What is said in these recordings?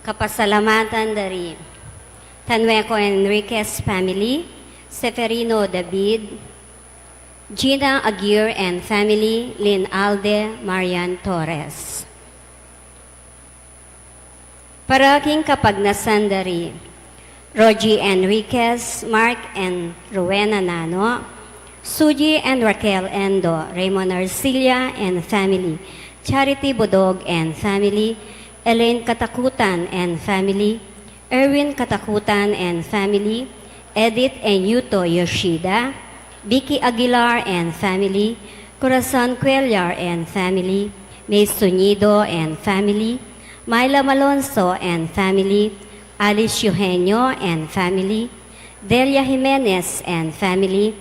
Kapasalamatan dari Tanueco Enriquez family, Seferino David, Gina Aguirre and family, Lynn Alde Marian Torres. Para aking kapagnasan dari Rogie Enriquez, Mark and Rowena Nano, Suji and Raquel Endo, Raymond Arcilia and family, Charity Bodog and family, Elaine Katakutan and family, Erwin Katakutan and family, Edith and Yuto Yoshida, Vicky Aguilar and family, Corazon Cuellar and family, May Sunido and family, Myla Malonzo and family, Alice Eugenio and family, Delia Jimenez and family,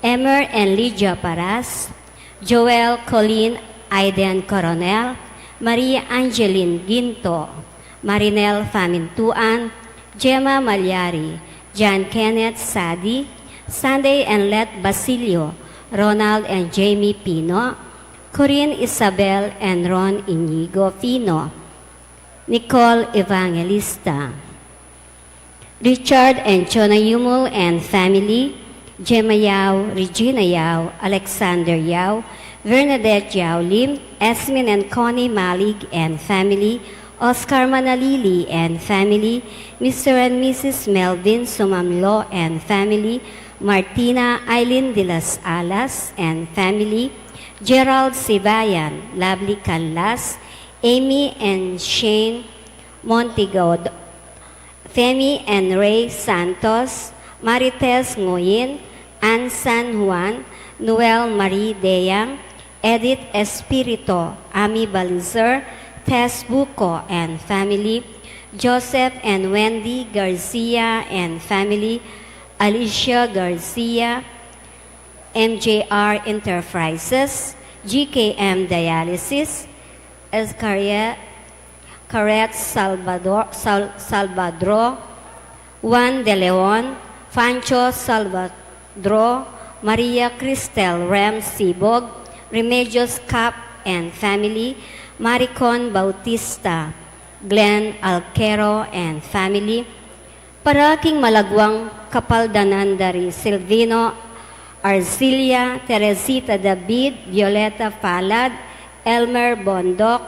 Emer and Lydia Paras, Joel Colleen Aiden Coronel, Maria Angeline Ginto, Marinel Famintuan, Gemma Malyari, John Kenneth Sadi, Sunday and Let Basilio, Ronald and Jamie Pino, Corinne Isabel and Ron Inigo Fino, Nicole Evangelista, Richard and Chona Yumul and family, Gemma Yao, Regina Yao, Alexander Yao, Bernadette Yao Lim, Esmin and Connie Malig and family, Oscar Manalili and family, Mr. and Mrs. Melvin Sumamlo and family, Martina Eileen de las Alas and family, Gerald Sibayan, Lovely Canlas, Amy and Shane Montigod, Femi and Ray Santos, Marites Nguyen, Ann San Juan, Noel Marie Deyang, Edith Espirito, Ami Balizer, Tess Buco and family, Joseph and Wendy Garcia and family, Alicia Garcia, MJR Enterprises, GKM Dialysis, Caret Salvador, Juan De Leon, Fancho Salvador, Maria Cristel Rem Sibog, Remedios Cap and family, Maricon Bautista, Glenn Alquero and family, para aking malagwang kapaldanan dari Silvino Arcilia, Teresita David, Violeta Palad, Elmer Bondok,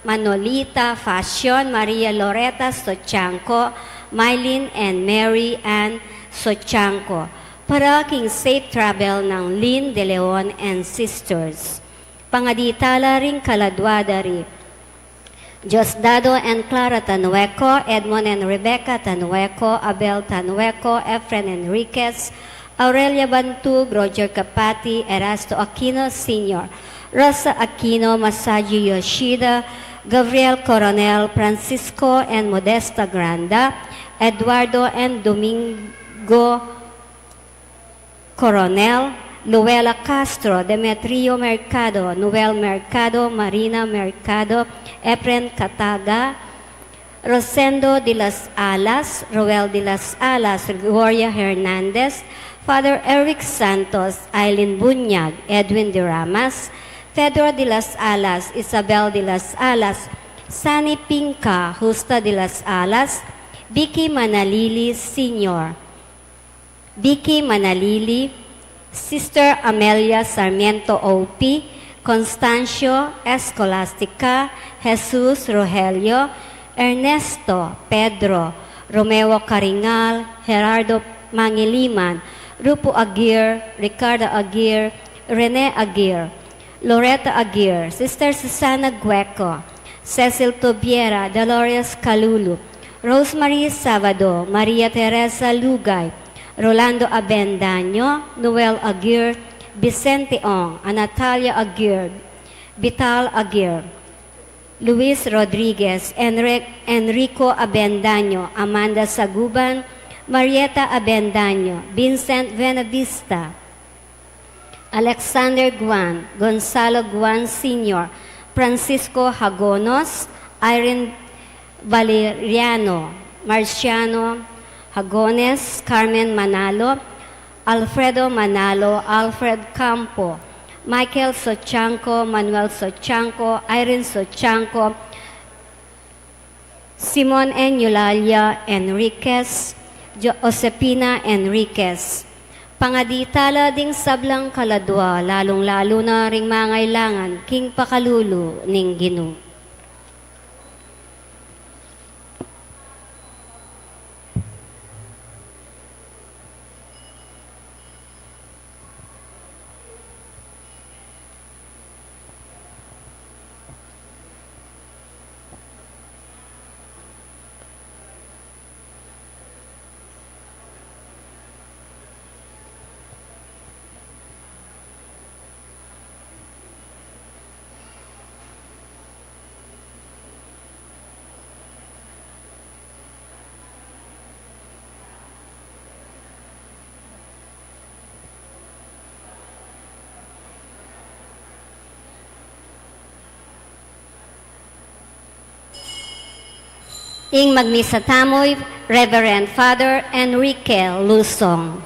Manolita Fashion, Maria Loreta Sochanco, Mylene and Mary Ann Sochanco. Para aking safe travel ng Lynn De Leon and Sisters. Pangaditala ring kaladwa dari Diosdado and Clara Tanueco, Edmond and Rebecca Tanueco, Abel Tanueco, Efren Enriquez, Aurelia Bantug, Roger Capati, Erasto Aquino Sr., Rosa Aquino, Masaji Yoshida, Gabriel Coronel, Francisco and Modesta Granda, Eduardo and Domingo Coronel, Luela Castro, Demetrio Mercado, Noel Mercado, Marina Mercado, Efren Cataga, Rosendo de las Alas, Roel de las Alas, Gloria Hernandez, Father Eric Santos, Eileen Bunyag, Edwin de Ramas, Pedro de las Alas, Isabel de las Alas, Sani Pinca, Justa de las Alas, Vicky Manalili Sr., Vicky Manalili, Sister Amelia Sarmiento O.P., Constancio Escolastica, Jesus Rogelio, Ernesto Pedro, Romeo Caringal, Gerardo Mangiliman, Rupo Aguirre, Ricardo Aguirre, Rene Aguirre, Loretta Aguirre, Sister Susana Gueco, Cecil Tobiera, Dolores Calulu, Rosemary Sabado, Maria Teresa Lugay, Rolando Abendaño, Noel Aguirre, Vicente Ong, Natalia Aguirre, Vital Aguirre, Luis Rodriguez, Enrico Abendaño, Amanda Saguban, Marieta Abendaño, Vincent Venavista, Alexander Guan, Gonzalo Guan Sr., Francisco Hagonos, Irene Valeriano, Marciano Hagones, Carmen Manalo, Alfredo Manalo, Alfred Campo, Michael Sochanco, Manuel Sochanco, Irene Sochanco, Simon and Eulalia Enriquez, Josepina Enriquez. Pangaditala ding sablang kaladwa, lalong-lalo na ring mangailangan, king pakalulu ning Ginoo. Ing magmisa tamoy, Reverend Father Enrique Lusong.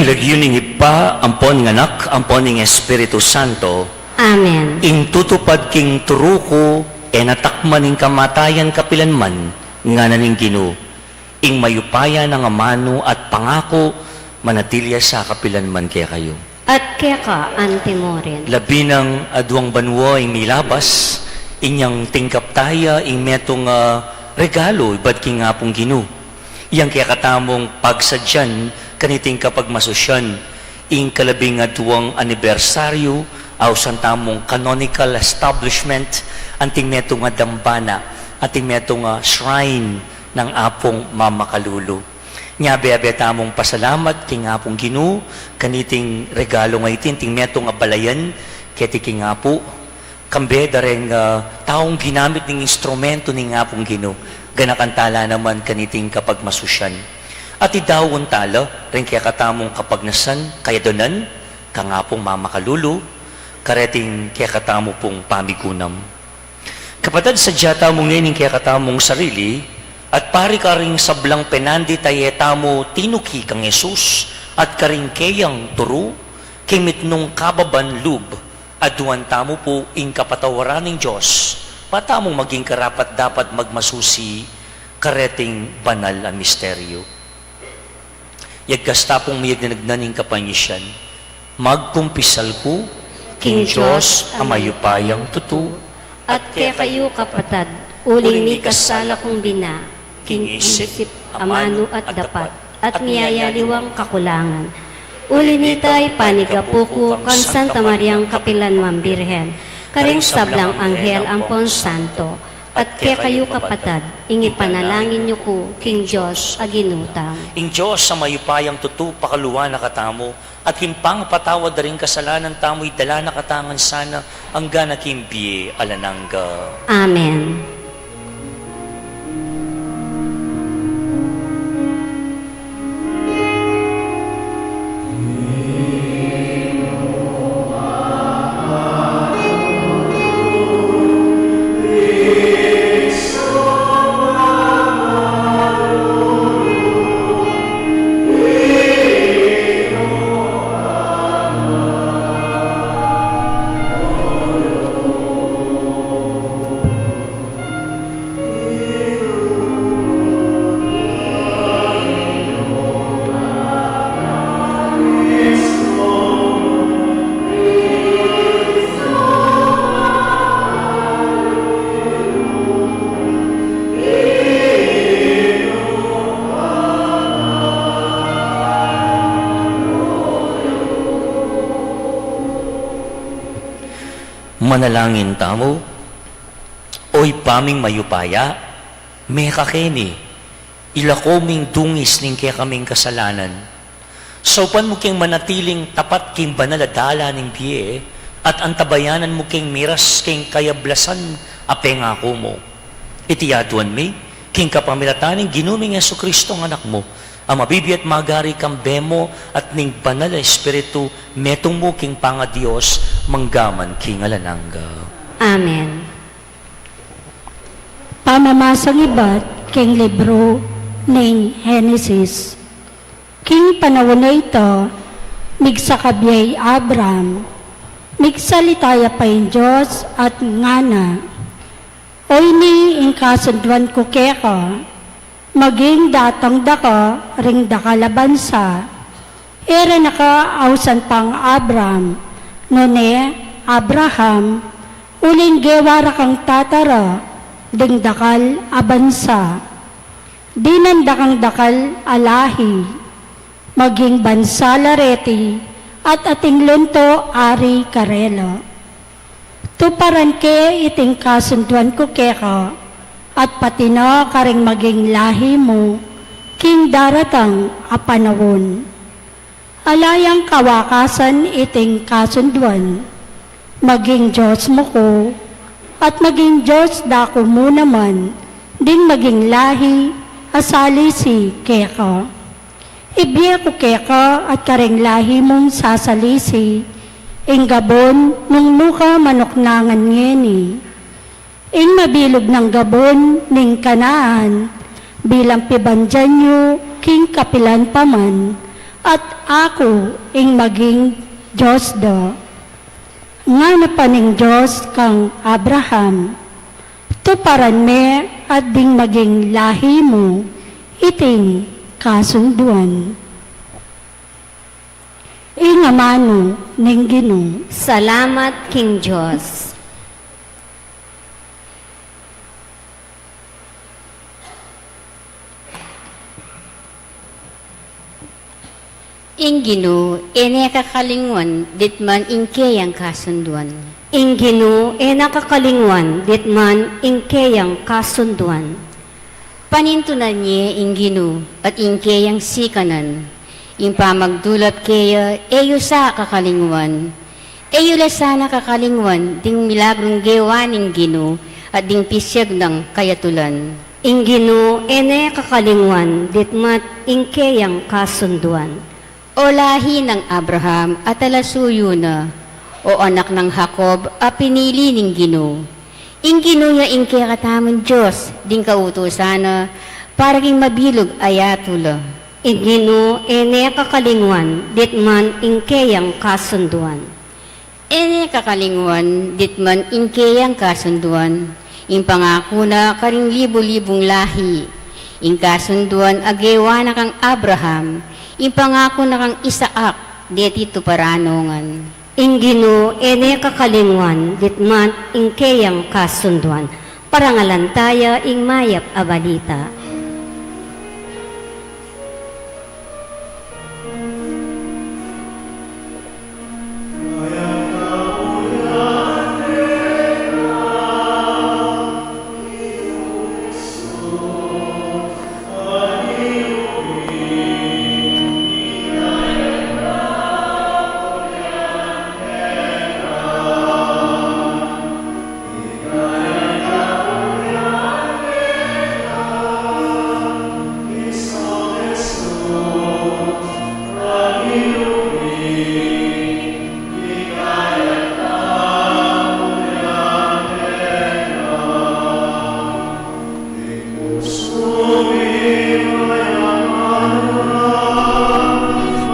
Lagyuning ipa, ampon ng anak, ampon ng Espiritu Santo, Amen. ing tutupad king turuko, natakman ing kamatayan kapilanman, nga naning Ginoo, ing mayupaya ng amano at pangako, manatilya sa kapilanman kaya kayo. At kaya ka, antimorin. Labi ng adwang banwa ing nilabas, inyang tingkap taya, ing metong regalo, ibad king nga pong Ginoo. Iyang kaya katamong pagsadyan, kaniting kapag masosyan, ing kalabing adwang anibersaryo, aw santamong canonical establishment, anting metong dambana, ating metong shrine ng apong mamakalulu. Nya bebe tamong pasalamat king apong Ginoo, kaniting regalo nga itin, ting metong abalayan, keti king apo, kambe dareng taong ginamit ng instrumento ni nga pong Ginoo. Ganakantala naman kaniting kapag masusyan. At idawon tala, rin kaya katamong kapag nasan, kaya donan, ka nga pong mamakalulu, kareting kaya katamo pong pamigunam. Kapatid, sadya tamong ngayon kaya katamong sarili, at pari ka ring sablang penandi tayetamo tinuki kang Jesus, at karing kayang turu, kimit nung kababan lub, at duwan tamo po ing kapatawaran ng Diyos, patamong maging karapat dapat magmasusi, kareting banal ang misteryo. Yagkasta pong may nagnaning kapanyisyan, magkumpisal ko, King Diyos, amayupayang tutu, At kaya kayo kapatad, uling ni kasala kong bina, king isip, amano at dapat, at niyayaliwang kakulangan. Uli nitay panigapuko kan Santa Mariang Kapilanwang Birhen, karing sablang anghel ang pon santo, at kaya kayo kapatad, ingi panalangin niyo ko, King Diyos, aginutang. Ing Diyos sa mayupayang tutu, pakaluwa na katamo, at himpang patawad na rin kasalanan tamo'y dala na katangan sana, ang gana kimbiye alanangga. Amen. Manalangin tamo, oy paming mayupaya, may kakeni, ilakoming dungis ning kaya kaming kasalanan. Saupan mo king manatiling tapat king banaladala ning biye, at antabayanan mo king miras king kayablasan apeng ako mo. Itiyaduan mi, king kapamilataning ginuming Yesu Kristo ng anak mo, ang mabibi at magari kang bemo at ning banal na espiritu metong mo king panga Diyos manggaman king alanangga. Amen. Pamamasang iba't king libro ng Genesis. King panahon na ito, migsakabyay Abram, migsalitaya pa yung Diyos at ngana. Oy ni inkasunduan ko keka, maging datang daka, ring dakalabansa. Era naka ausan pang Abram, none Abraham, uling gewara kang tatara, ding dakal abansa. Dinandakang dakal alahi, maging bansa lareti, at ating lunto ari karelo. Tuparan ke iting kasunduan ko keka, at pati na karing maging lahi mo, king daratang apanawon. Alayang kawakasan iting kasunduan, maging Diyos mo ko, at maging Diyos dako mo naman, ding maging lahi, asali si keka. Ibiya ko keka at karing lahi mong sasalisi, ing gabon nung nuka manoknangan ngeni. Ing mabilog ng gabon ning kanaan, bilang pibandyan nyo king kapilan paman, at ako ing maging Diyos do. Nga na paning Diyos kang Abraham, tuparan me at ding maging lahi mo, iting kasunduan. Ing amano ning Ginoo. Salamat, King Diyos. Inginu, ene kakalingon, ditman ingkeyang kasunduan. Ingginu e nakakalingwan, ditman ingkeyang kasunduan. Panintunan niya inginu at ingkeyang sikanan. Impamagdulap kaya eyo sa kakalingwan. Eyula sana kakalingwan, ding milagrong gewa ning Ginoo, at ding pisyag ng kayatulan. Ingino ene kakalingwan, ditmat ingkeyang kasunduan. O lahi ng Abraham at alasuyo na, o anak ng Jacob a pinili ning Ginoo. Ingino ya ingke katamon Diyos, ding kautosana, para king mabilog ayatula. Ingino ene kakalingwan, ditman ingkeyang kasunduan. Ene kakalingwan, ditman ingkeyang kasunduan, ing pangako na karing libo-libong lahi, ing kasunduan agewa na kang Abraham, ing pangako na kang Isaak, deti tuparanongan. Ingino ene kakalingwan, ditman ingkeyang kasunduan. Parangalantaya ing mayap a balita.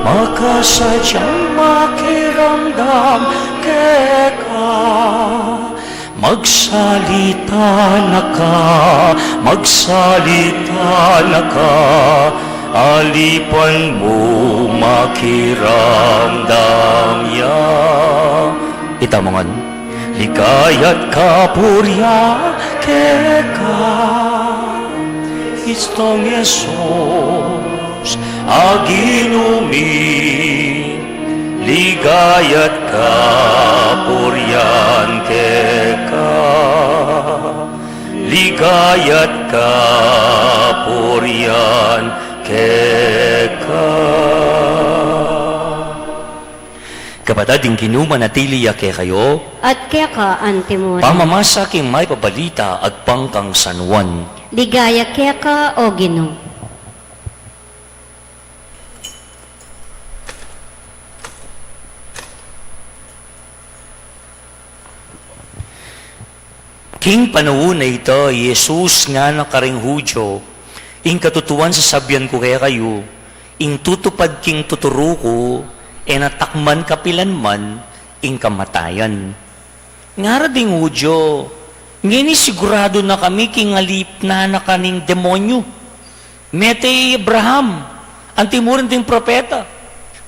Makasadyang makiramdam keka, magsalita na ka, alipan mo makiramdam ya. Itamongan, ligaya't kapurya keka, Kristong Yesus, aginumi, ligaya't kapuryan keka, ligaya't kapuryan keka. Kapatid, yung kinumanatili ya ke kayo, At keka antimura. pamamasa king may pabalita at pangkang San Juan. Ligaya keka o Ginoo. King panahon na ito, Jesus nga na karing Hudyo, ing katutuan sa sabyan ko kaya kayo, ing tutupad king tuturo ko, e natakman kapilan man, ing kamatayan. Ngara ding Hudyo, ngini sigurado na kami king alip na kaning demonyo. Mete Abraham, ang timurin ding propeta.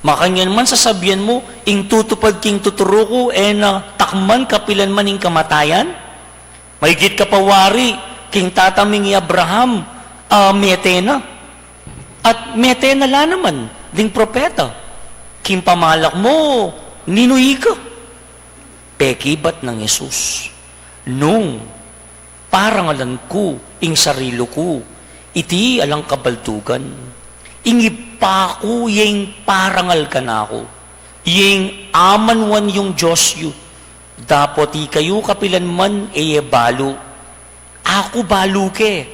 Makanyan man sa sabyan mo, ing tutupad king tuturo ko, e natakman kapilan man ing kamatayan. Mahigit kapawari, king tataming ni Abraham, metena. At metena la naman, ding propeta. King pamalak mo, ninuhi ka. Pekibat ng Jesus. Nung parangalan ko, ing sarilo ko, iti alang kabaltugan. Ingipa ko, yung parangal ka na ako. Yung amanwan yung Diyos yu. Dapat kayo kapilan man balo. Ako balo ke.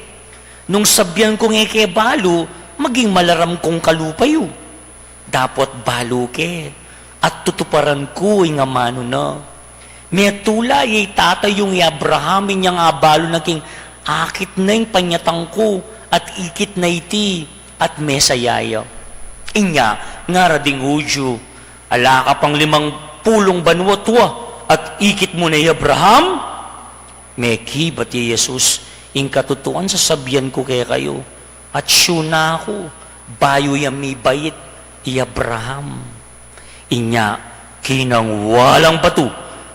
Nung sabyan kong balo, maging malaram kong kalupayo. Dapat balo ke. At tutuparan ko nga mano na. May tulay tatay yung Abraham niyang abalo naging akit na yung panyatang ko at ikit na iti at mesayaya. Inya, nga rading Hudyo, ala ka pang 50 banwa tuwa. At ikit mo na Abraham, meki ba't Jesus, ing katutuan sa sabyan ko kaya kayo, at siya na ako, bayo yung may bayit, Abraham. Inya, kinang walang batu,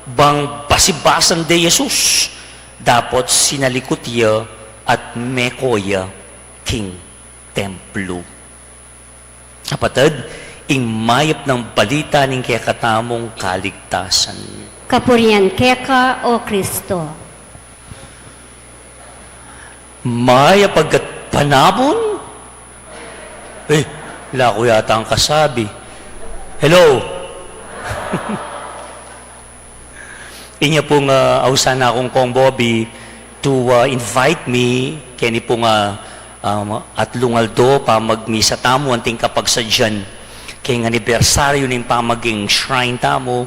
bang basibasan de Jesus, dapat sinalikot ya at mekoya king templo. Kapatid, ing mayap ng balita ning kaya katamong kaligtasan. Kapuryan keka o Kristo. Maya pagkat panabon? Wala ko yata ang kasabi. Hello? Inya pong ausan akong kong Bobby to invite me kani pong at lungaldo pa magmisa tamo anting kapagsadyan kay ng anibersaryo ning pamaging shrine tamo.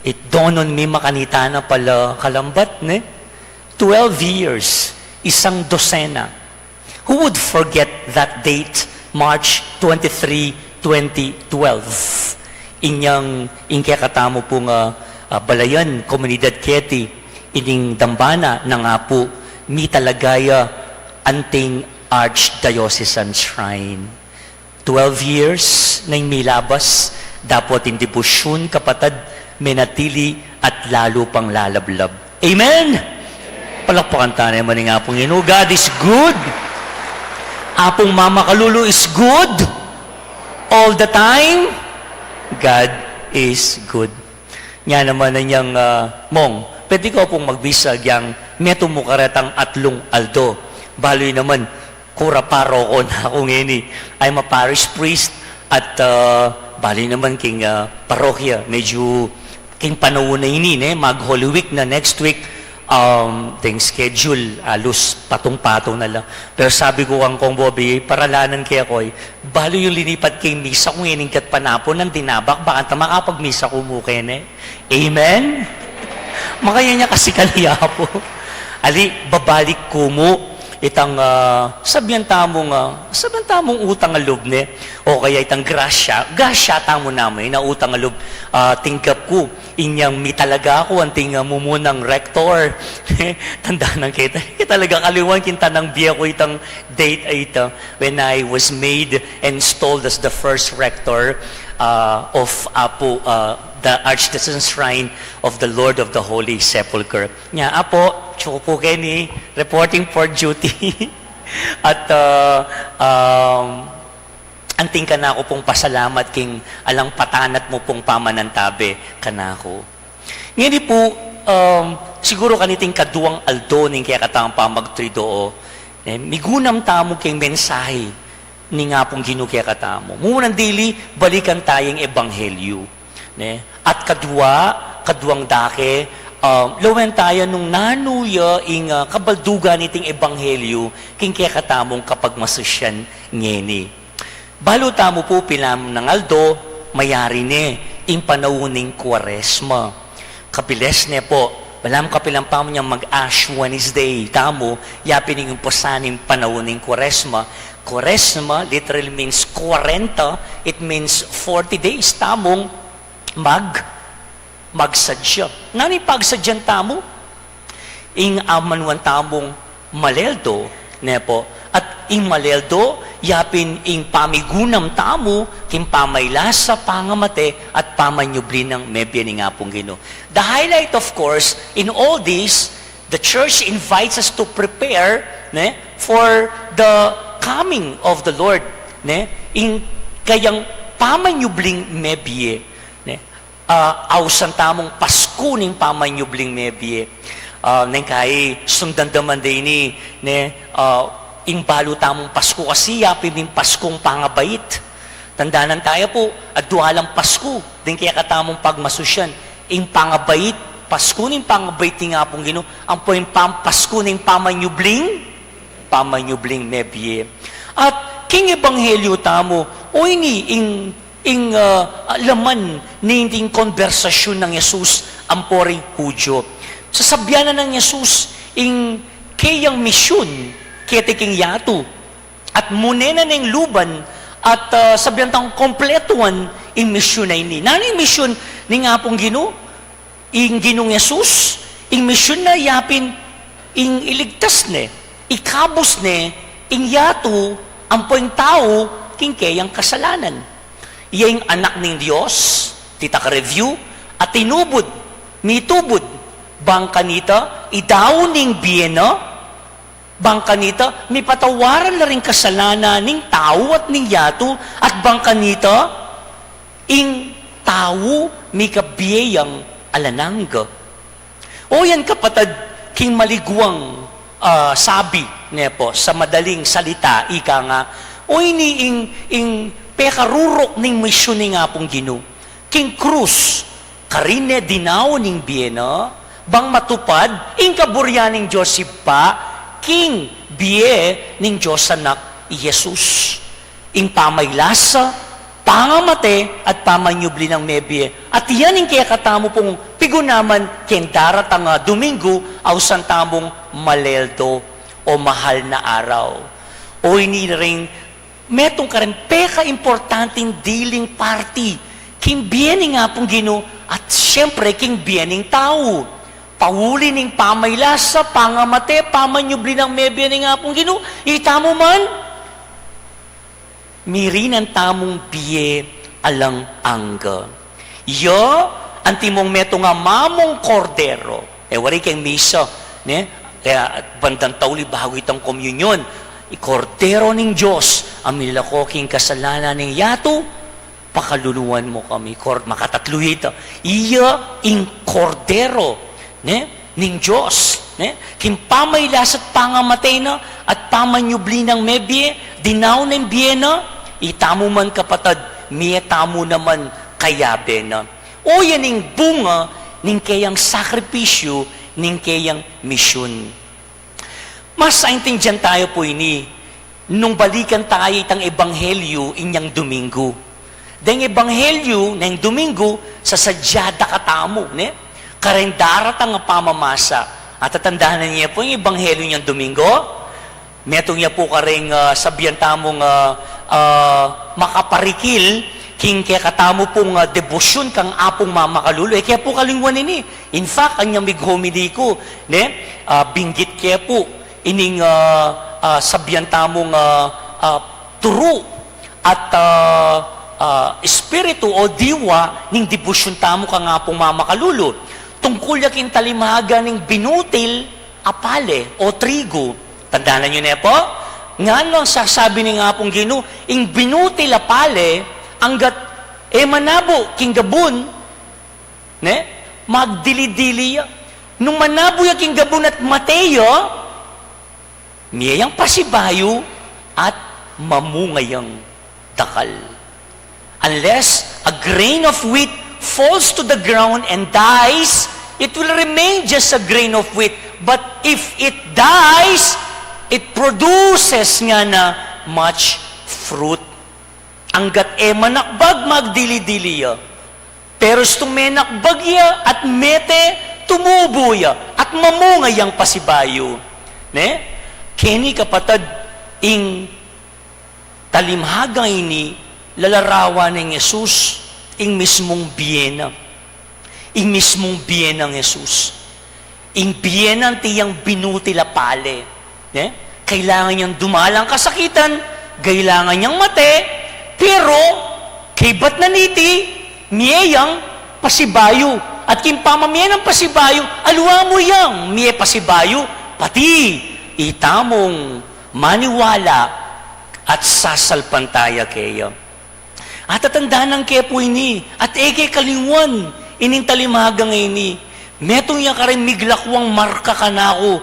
It dawned on me makanita na pala kalambat 12 years, isang dosena. Who would forget that date, March 23, 2012? Inyang ingkakatamo pong balayan, komunidad Keti, ining dambana na nga po, mi talagaya anting Archdiocesan Shrine. 12 years na milabas, dapat in debosyon kapatad, menatili at lalo pang lalablab. Amen? Palakpakan tayo naman nga pong God is good. Apong Mama Kalulu is good. All the time, God is good. Nga naman na niyang, Mong, pwede ko pong magbisag yang meto mo karetang atlong aldo. Baloy naman, kura paro ko na ako ngayon. I'm a parish priest at baloy naman king parokya. Medyo king panahon na ini, mag-Holy Week na next week, ting schedule, alus patong-patong na lang. Pero sabi ko kang Bobby, paralanan kaya ko, balo yung linipat kay misa kung iningkat panapon ng dinabak, baka makapag-misa ko mo Amen? Makaya niya kasi kaliya po. Ali, babalik ko mo itang sabihan tamong utang alob o kaya itang grasya tamo namin na utang alob tingkap ko inyang mi talaga ako anting mumunang rector tanda ng kita talaga kaliwan kinta ng biya ko itang date ay ito when I was made and installed as the first rector of Apo the Archdiocesan Shrine of the Lord of the Holy Sepulchre. Nya, Apo, Chopo Kenny, reporting for duty. At anting ka na ako pong pasalamat king alang patanat mo pong pamanantabi ka na ako. Ngayon po, siguro kaniting kaduang aldo ning kaya katang pamagtridoo, migunam tamo king mensahe ni nga pong ginukya katamo. Munang dili, balikan tayong ebanghelyo. At kaduang dake, lawen tayo nung nanuya ing kabaldugan iting ebanghelyo king kaya katamong kapag masusyan ngeni. Balo tamo po pilam ng aldo, mayari ing panawuning Kwaresma. Kapiles po, balam kapilang pa mo niyang mag-Ash Wednesday, tamo, yapin yung pasaning panawuning Kwaresma. Kwaresma literally means 40, it means 40 days, tamong magsadya. Nani pagsadyan tamo? Ing amanwan tamong maleldo, po. At ing maleldo, yapin ing pamigunam tamo, king pamaylasa pangamate, at pamanyubli ng mebya ni nga pong Ginoo. The highlight, of course, in all this, the church invites us to prepare for the coming of the Lord. Ing kayang pamanyubling mebye. Ausan tamong Pasko ning pamanyubling mebye. Neng kay sundan daman din ing balo tamong Pasko kasi yapin ning Paskong pangabait. Tandaanan tayo po, at dualang Pasko, din kaya katamong pagmasusyan. Ing pangabait, Pasko ning pangabait ni nga pong Ginoo, ang po yung Pasko ning pamanyubling mebye. At king ebanghelyo tamo, o ini ing laman ni ting konversasyon ng Yesus ang poring Hudyo. Sasabyanan ng Yesus ing kayang misyon ketiking yato at munena ng luban at sabyan tang kompletuan ing misyon na ini. Nani misyon ni nga pong Ginoo? Ing Ginoong Yesus, ing misyon na yapin ing iligtas ikabos ing yato ang poing tao king kayang kasalanan. Iyang anak ng Diyos, tita ka-review, at mitubod, bang kanita, idaw ning biyena, bang kanita, may patawaran na rin kasalanan ning tao at ning yato, at bang kanita, ing tao, may kabiyayang alanangga. O yan kapatid, king maliguang sabi, po, sa madaling salita, ika nga, o ini ing pekarurok ning misyon ni nga pong Ginoo. King Cruz, karine dinaw ning biyena, bang matupad, ing kaburyaning Diyos si pa, king biye ning Diyos anak Jesus. Ing pamaylasa, pangamate, at pamanyubli ng mebye. At yan ing kaya katamo pong pigunaman ken daratang Domingo, ausan tamong maleldo o mahal na araw. O ini ring metong ka rin peka importanteng dealing party. King biening nga pong Ginoo at siyempre king biening tao. Pauli ning pamaylasa, pangamate, pamanyubli ng mebye ning nga pong Ginoo. Itamo man, mirin ang tamong biye alang angga. Yo, antimong meto nga mamong kordero. Wari kang misa, ne? Kaya bandang tauli bago itang komunyon. Kordero ning Diyos, ang milakoking kasalanan ning yato, pakaluluwan mo kami, makatatlo ito. Iya ing kordero, ne? Ning Diyos, ne? Kimpamaylas at pangamatay na, at pamanyubli ng mebye, dinaw ng biyena, itamo man kapatad, miyetamo naman kayabe na. O yan ing bunga, ning kayang sakripisyo, ning kayang misyon. Mas saintindihan tayo po ini, nung balikan tayo itang ebanghelyo inyang Domingo. Dahil ebanghelyo ng Domingo, sa sadyada katamo, ne? Karendarat ang pamamasa. At tatandaan niya po yung ebanghelyo niyang Domingo. Metong niya po karing sabihan tamong makaparikil, king kaya katamo pong debosyon kang apong mamakalulo. Kaya po kalingwan ini. In fact, kanyang mighomili ko, ne? Binggit kaya po, ining sabihan tamong turo at espiritu o diwa ning debosyon tamo ka nga pong mamakalulo. Tungkol yakin talimaga ning binutil apale o trigo. Tandaan nyo na po? Nga lang sasabi ni nga pong Ginoo, ing binutil apale, anggat manabo king gabon, ne? Magdili-dili. Nung manabo yaking gabon at Mateo, miyayang pasibayo at mamungayang dakal. Unless a grain of wheat falls to the ground and dies, it will remain just a grain of wheat. But if it dies, it produces nga na much fruit. Anggat manakbag magdili-diliya. Pero stumenakbag ya at mete tumubuya at mamungayang pasibayo. Ne? Kini kapatad, ing talimhaga ini, lalarawan ng Jesus, ing mismong biyena. Ing mismong biyena ng Jesus. Ing biyena tiyang binutila pale. Kailangan niyang dumalang kasakitan, kailangan niyang mate, pero, kay ba't naniti, miyayang pasibayo. At kimpamamiyan ng pasibayo, aluwa mo yang miye pasibayo, pati, itamong maniwala at sasalpantaya kayo. At tatandaan ng kaya po ini, at eke kalingwan, ining talimagang ini, metong ya karin miglakwang marka ka na ako,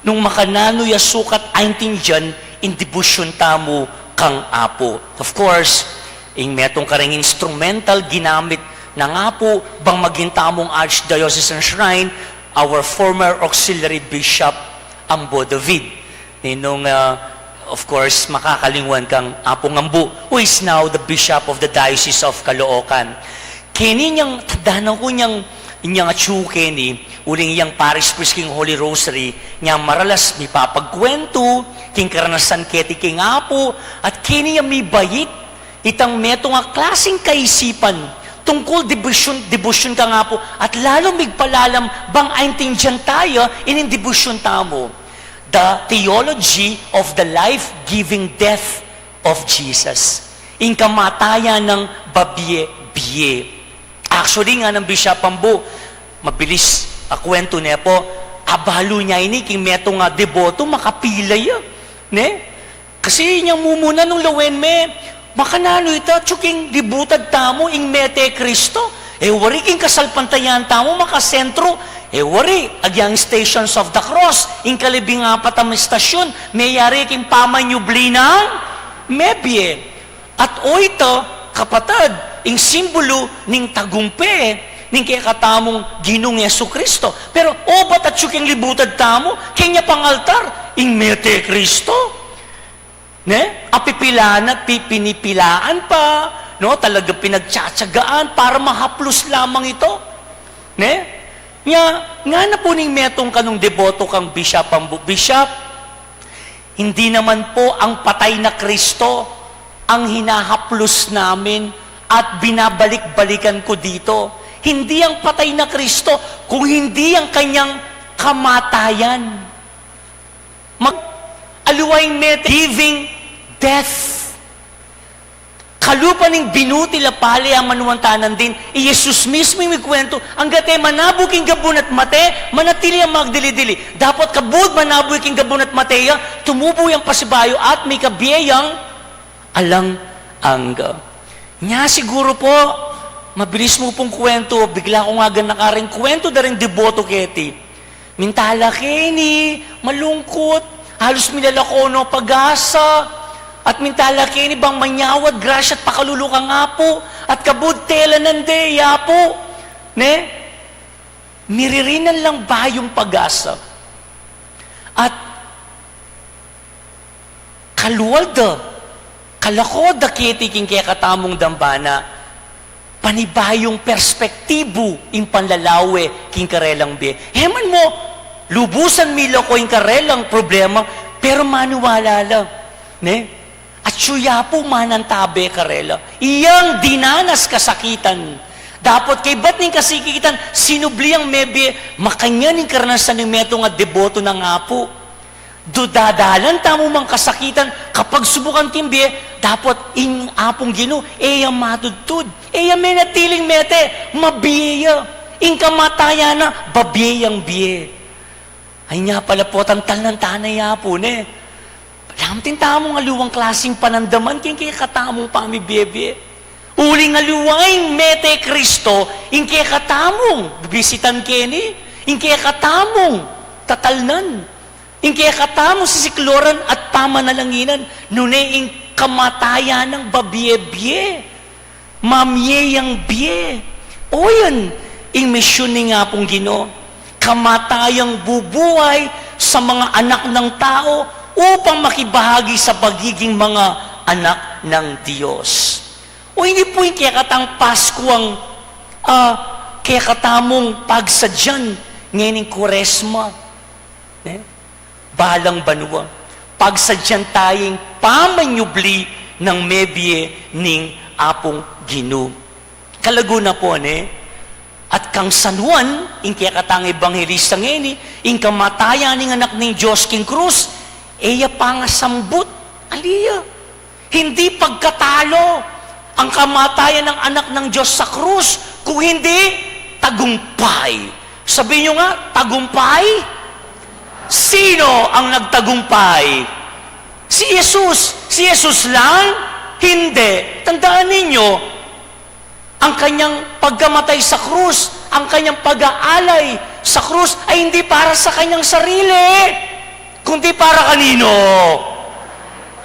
nung makanano ya sukat aintin dyan, indibusyon tamo kang apo. Of course, ing metong karing instrumental ginamit ng apo, bang maging tamong Archdiocesan Shrine, our former auxiliary bishop, Ambo David. Ninong, of course, makakalingwan kang Apong Ambo, who is now the Bishop of the Diocese of Caloocan. Kini niyang, tandaan ko niyang atsuke ni, uling niyang Parish Priest King Holy Rosary, niyang maralas mi papagkwento, king karanasan keti king Apo, at kini niyang mi bayit, itang metong klaseng kaisipan, tungkol debosyon ka nga po, at lalo migpalalam, bang aintindihan tayo, inin debosyon tamo. The theology of the life-giving death of Jesus. In kamatayan ng babye-biye. Actually nga ng Bishop Ambo, mabilis kwento niya po, abalo niya ini, king meto nga deboto, makapilay ne? Kasi niya mumuna nung lawen me, makanano ita, tsuking libutad tamo, ing mete Kristo, wari king kasalpantayan tamo, makasentro, wari, agyang Stations of the Cross, ing kalibing apat ang estasyon, mayari king pamanyubli ng mebye. At o ito, kapatad, ing simbolo ning tagumpe, ning kaya katamong Ginong Yesu Kristo. Pero obat at syukeng libutad tamo, kanya pang altar, ing mete Kristo. Ne? Apipilaan at pipinipilaan pa, no? Talaga pinagtsatsagaan para mahaplos lamang ito. Ne? Nga na po ning metong kanong deboto kang bishop, hindi naman po ang patay na Kristo ang hinahaplos namin at binabalik-balikan ko dito. Hindi ang patay na Kristo, kung hindi ang kanyang kamatayan. Aluway met giving death. Kalupa ning binuti lapali ang manuwantanan din, Iyesus mismo yung kwento, ang gate manabuking gabon at mate, manatili ang magdili-dili. Dapat kabud manabuking gabon at mateya, tumubo yung pasibayo at may kabiyayang alang angga. Nya siguro po, mabilis mo pong kwento, bigla ko nga nakaring kwento da rin deboto keti. Mintala keni, malungkot, halos milalako no pag-asa, at mintala kini bang manyawad, grasya at pakaluluka nga po, at kabud tela nande, ya po. Ne? Miririnan lang ba yung pag-asa? At kaluwalda, kalakoda kitiking kaya katamong dambana, panibayong perspektibo in panlalawe king karelang be. Heman mo, lubusan milo ko yung karelang problema, pero manuwala lang. Ne? At suya po manantabe karela. Iyang dinanas kasakitan. Dapat kay ba't ning kasikitan, sinubli ang mebe, makanya ning karanasan ng meto nga deboto na nga po. Dudadalan tamo mang kasakitan, kapag subukan kimbe, dapat ing apong Ginoo, eya matudtud. Eya may natiling mete, mabiya. Ing kamatayan na, babiyang biye. Ay nga pala po, tantal ng tanay po, ne? Lamtin tamong aluwang klaseng panandaman, king kaya katamong pamibebe. Uling aluwang mete Kristo, ing kaya katamong bibisitan keni, ing kaya katamong tatalnan, ing kaya katamong sisikloran at pamanalanginan, nune ing kamatayan ng babye-bye, mamyeyang bye. O yan, ing misyon ni nga pong Ginoo, kamatayang bubuhay sa mga anak ng tao, upang makibahagi sa pagiging mga anak ng Diyos. O hindi po yung kaya katang Pasko ang kaya katamong pagsadyan ngayon yung Kuresma. Balang banwa. Pagsadyan tayong pamanyubli ng mebye ning apong Ginoo. Kalaguna po, at kang San Juan, yung kaya katang ebanghelista ngayon, yung kamatayan ng anak ng Diyos king krus, eya pangasambut, aliya. Hindi pagkatalo ang kamatayan ng anak ng Diyos sa krus, kung hindi, tagumpay. Sabihin nyo nga, tagumpay? Sino ang nagtagumpay? Si Jesus. Si Jesus lang? Hindi. Tandaan ninyo, ang kanyang pagkamatay sa krus, ang kanyang pag-aalay sa krus ay hindi para sa kanyang sarili, kundi para kanino?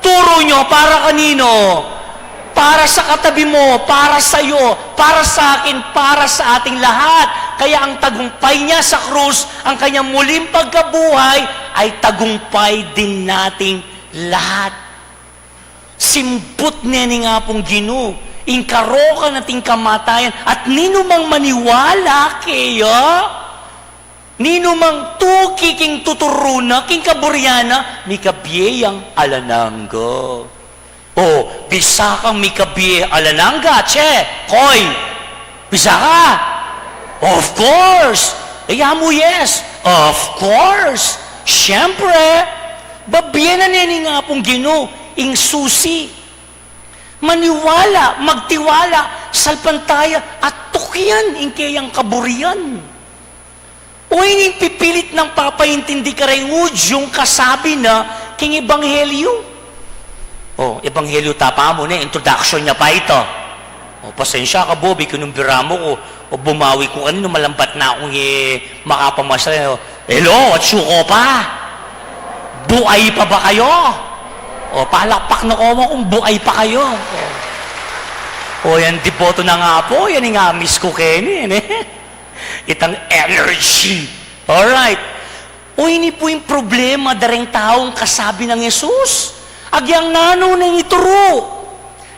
Turo nyo, para kanino? Para sa katabi mo, para sa iyo, para sa akin, para sa ating lahat. Kaya ang tagumpay niya sa krus, ang kanyang muling pagkabuhay, ay tagumpay din nating lahat. Simbot niya ni nga pong Ginoo, ingkaro ka nating kamatayan, at ninumang maniwala kayo, ninumang tuki king tuturuna, king kaburyana, mi kabiyang alanangga. O, bisa kang mi kabiye alanangga, che, koy, bisa ka? Of course. Kaya mo yes, of course. Siyempre, babiyanan niya nga pong Ginoo, ing susi. Maniwala, magtiwala, salpantaya, at tukyan, ing kayang kaburian. O hindi pipilit ng papaintindi ka rin yung kasabi na king ebanghelyo. O, ebanghelyo tapa mo na, introduction niya pa ito. O, pasensya ka, Bobby, kung biramo ko, o bumawi ko kanino, malambat na akong makapamasya. Hello, at suko pa? Buay pa ba kayo? O, palakpak na ko mo kung buay pa kayo. O, O yan, devoto na nga po. Yan nga, Miss ko Kenny. Itang energy. Alright. O ini po yung problema dareng taong kasabi ng Yesus. Agyang nano na yung ituro.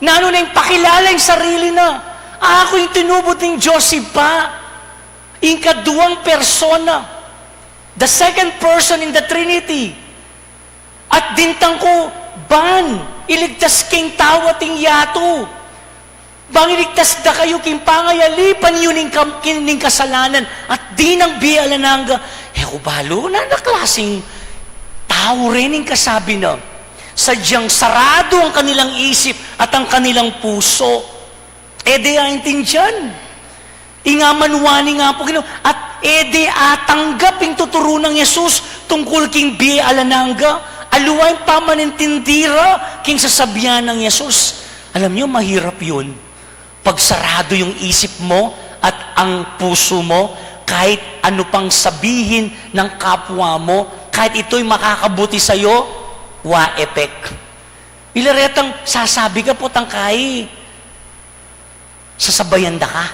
Nano na yung pakilala yung sarili na. Ako yung tinubod ng Joseph pa. Yung kaduwang persona. The second person in the Trinity. At dintang ko, ban, iligtas king tawating yato. Bang iligtas da kayo king pangayalipan yun ning kasalanan at di nang bialananga. Ko balo na naklasing tao rin yung kasabi na sadyang sarado ang kanilang isip at ang kanilang puso. Di aintindihan. Ingamanwani nga po at di atanggap yung tuturo ng Yesus tungkol king bialananga. Aluwain pamanintindira king sasabihan ng Yesus. Alam niyo, mahirap yun. Pag sarado yung isip mo at ang puso mo, kahit ano pang sabihin ng kapwa mo, kahit ito'y makakabuti sa'yo, wa-epek. Ilaretang sasabi ka po tangkay, sasabayan da ka.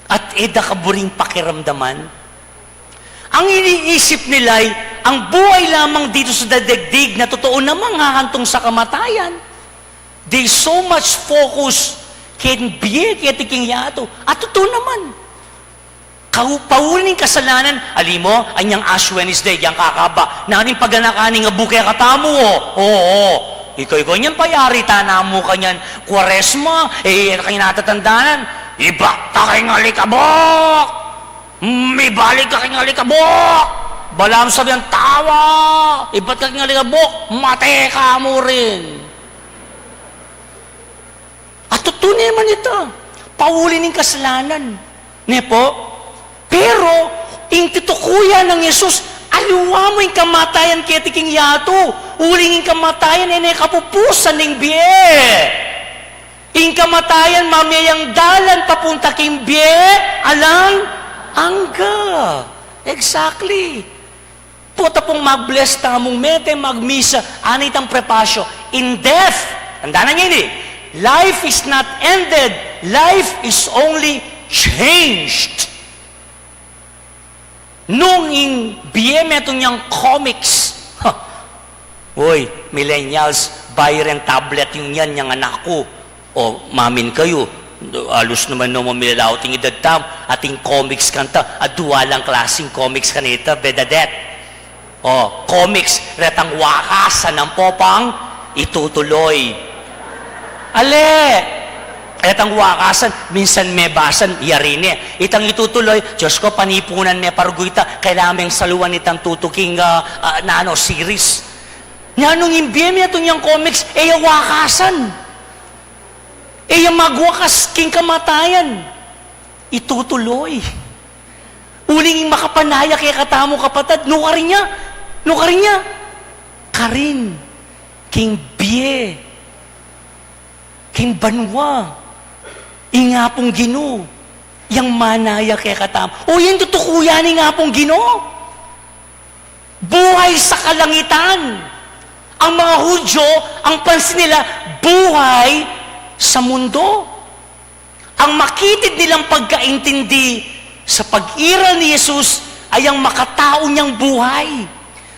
At eda ka buring pakiramdaman. Ang iniisip nila'y ang buhay lamang dito sa daigdig na totoo namang hahantong sa kamatayan. They so much focus ken biye ketiking yato. At totoo naman. Pauling kasalanan, alimo, anyang Ash Wednesday, yang kakaba, naning paganakaning nga buke katamo, oo. Ikaw niyan payari, tanamo ka niyan, Kwaresma, kaya natatandaan, iba, takay nga likabok! May balik ka kay nga likabok! Balam sabi ang tawa! Iba't ka nga likabok, mate ka mo rin! At totoo naman ito. Paulin ng kasalanan. Nepo? Pero, yung titukuya ng Yesus, aluwa mo yung kamatayan kaya tiking yato. Uling yung kamatayan, kapupusan ng biye. Yung kamatayan, mamayang dalan papunta king biye, alang, angga. Exactly. Puta pong mag-bless tamong mete, magmisa, anitang prepasyo. In death, tandaan niya ini, life is not ended. Life is only changed. Nung in BM itong niyang comics, Uy, millennials, buy rin tablet yung yan, yung anak ko. O, mamin kayo, alos naman naman milalauting edad tam, ating comics kanta, at duwalang klaseng comics kanita, bedadet. O, comics, retang wakasan ng popang, itutuloy. Ale, retang wakasan, minsan may basan, yarine. Itang itutuloy, Diyos ko, panipunan may parguita, kailangan saluan itang tutuking series. Nyanong imbiyemi itong yung comics, wakasan. Magwakas king kamatayan. Itutuloy. Uling makapanaya kaya katamo kapatad, nukarin niya. Karin, king biye, king banwa, ingapong Ginoo, yang manaya kaya katamo. O yan tutukuyan ingapong Ginoo. Buhay sa kalangitan. Ang mga Hudyo, ang pansin nila, buhay sa mundo. Ang makitid nilang pagkaintindi sa pag-iral ni Jesus ay ang makatao niyang buhay.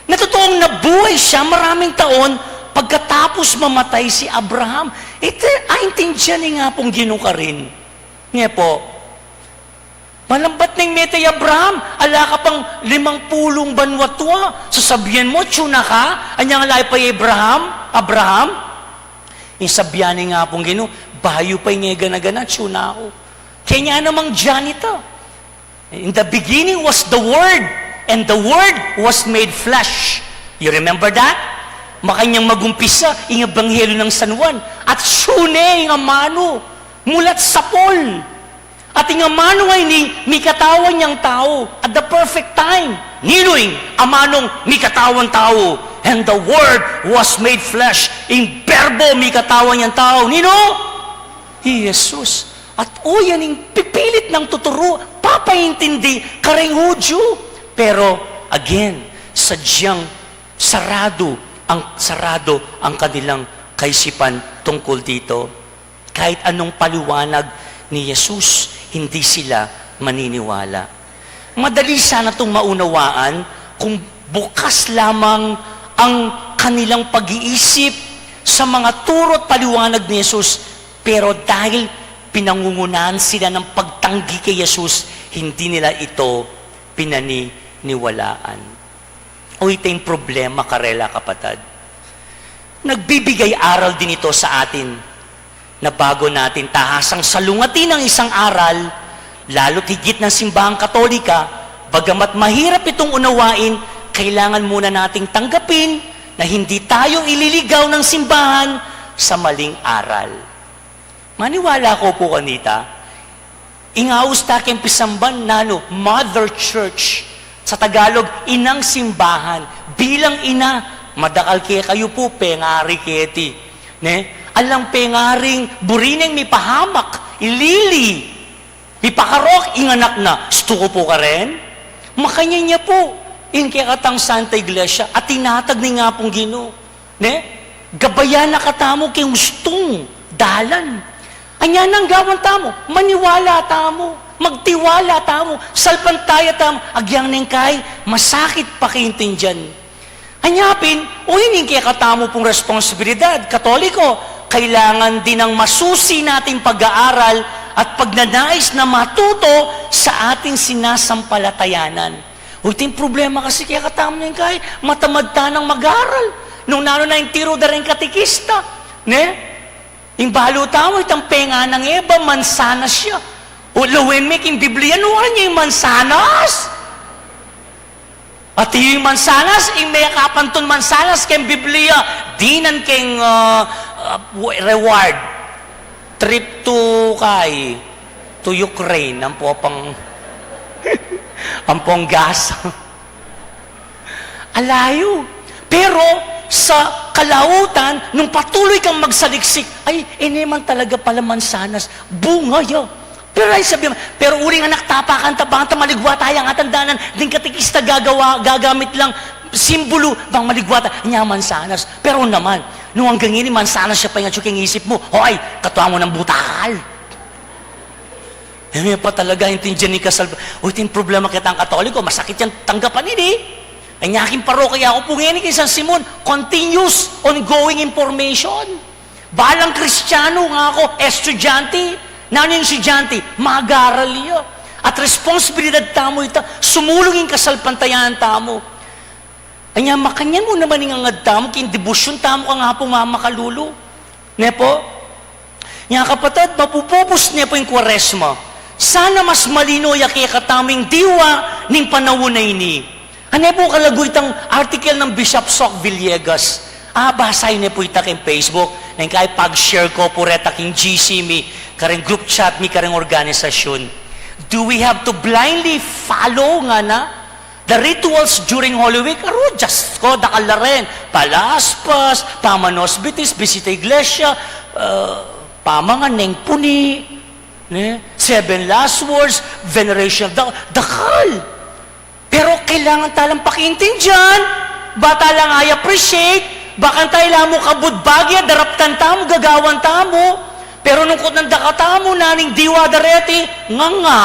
Na totoong nabuhay siya maraming taon pagkatapos mamatay si Abraham. Ito, intindihan ni nga pong Ginoo ka rin. Nga po, malambat ng metay Abraham, ala ka pang 50 banwatwa. Sasabihan mo, tsuna ka? Anyang alay pa Abraham? Isabihan nga pong Ginoo, bayo pa yung gana-gana, tsuna ako. Kaya nga namang dyan ito. In the beginning was the Word, and the Word was made flesh. You remember that? Makanyang magumpisa, yung Ebanghelyo ng San Juan. At sune, yung amano, mulat sa Paul. At yung amano ay may katawan niyang tao at the perfect time. Ninuing, amanong may katawan tao. And the Word was made flesh. In berbo, may katawan niyang tao. Nino? Jesus. At yan yung pipilit ng tuturo, papaintindi, kareng Hudyo. Pero, again, sadyang sarado ang kanilang kaisipan tungkol dito. Kahit anong paliwanag ni Jesus, hindi sila maniniwala. Madali sana itong maunawaan kung bukas lamang ang kanilang pag-iisip sa mga turo at paliwanag ni Jesus. Pero dahil pinangungunahan sila ng pagtanggi kay Jesus, hindi nila ito pinaniniwalaan. O ito yung problema, karela kapatid. Nagbibigay aral din ito sa atin na bago natin tahasang salungatin ang isang aral, lalo't higit ng simbahang Katolika, bagamat mahirap itong unawain, kailangan muna nating tanggapin na hindi tayo ililigaw ng simbahan sa maling aral. Maniwala ko po kanita, ingaus taking pisamban na Mother Church, sa Tagalog, inang simbahan, bilang ina, madakal kaya kayo po, pengari keti. Ne? Alang pengaring burineng mi pahamak, ilili, mi pakarok, inganak na, stuko po ka rin? Makanya niya po, in kaya katang Santa Iglesia, at tinatag ni nga pong Ginoo. Ne? Gabayan na katamo kay gustong dalan. Anya nang gawan tamo, maniwala tamo, magtiwala tamo, salpantaya tamo, agyang nengkay, masakit pa kintin dyan. Anyapin, o hining kaya katamo pong responsibilidad, Katoliko, kailangan din ang masusi nating pag-aaral at pagnanais na matuto sa ating sinasampalatayanan. O ito yung problema kasi kaya katamo nengkay, matamad ta ng mag-aaral. Nung nano na yung tiro da rin katikista, ne? Yung balo tamo, itang penga ng Eva, mansanas siya. O lawin may king Biblia, nuwan niya yung mansanas. At yung mansanas, yung may kapanton mansanas keng Biblia, dinan keng reward. Trip to Ukraine, ang po pang ang pong gas. Alayo. Pero, sa kalautan, nung patuloy kang magsaliksik, ay, man talaga pala mansanas, bunga yo. Pero ay sabi mo, pero uring anak tapakan, tabang maligwa tayo ang atandanan, din katikista gagamit lang, simbolo, bang maligwa tayo, niya mansanas. Pero naman, nung hanggang ini, mansanas siya pa yung atsuking isip mo, hoy, katuwa mo ng butakal. May pa talaga, intindihan ni Kasalba, o ito yung problema kita ang Katoliko, masakit yan tanggapan ini. Ang aking parokya ako po ngayon kay San Simon, continuous, ongoing information. Balang Kristiyano nga ako, estudyante. Nano yung estudyante? Mag-aaral iyo. At responsibilidad tamo ito, sumulungin kasalpantayan tamo. Anya, makanyan mo naman yung angad tamo, kin debosyon tamo ka nga po mamakalulo. Nepo? Nga kapatid, mapupupos niya po yung Kwaresma. Sana mas malino kaya kataming diwa ning panahon na ini. Ano po kalagoy itang article ng Bishop Soc Villegas? Basahin niyo po ita kay Facebook. Nang kaya pag-share ko po reta king GC mi, kareng group chat mi, kareng organisasyon. Do we have to blindly follow nga na the rituals during Holy Week? Aro, just ko, dakal na rin. Palaspas, pamanosbitis, bisita iglesia, pamanganeng puni, seven last words, veneration, dakal. Pero kailangan talang pakiintindihan, bata lang ay appreciate, bakan tayo lang mo kabudbagya, daraptan tamo, gagawan tamo, pero nung ng dakatamo naning diwa dareti, nga,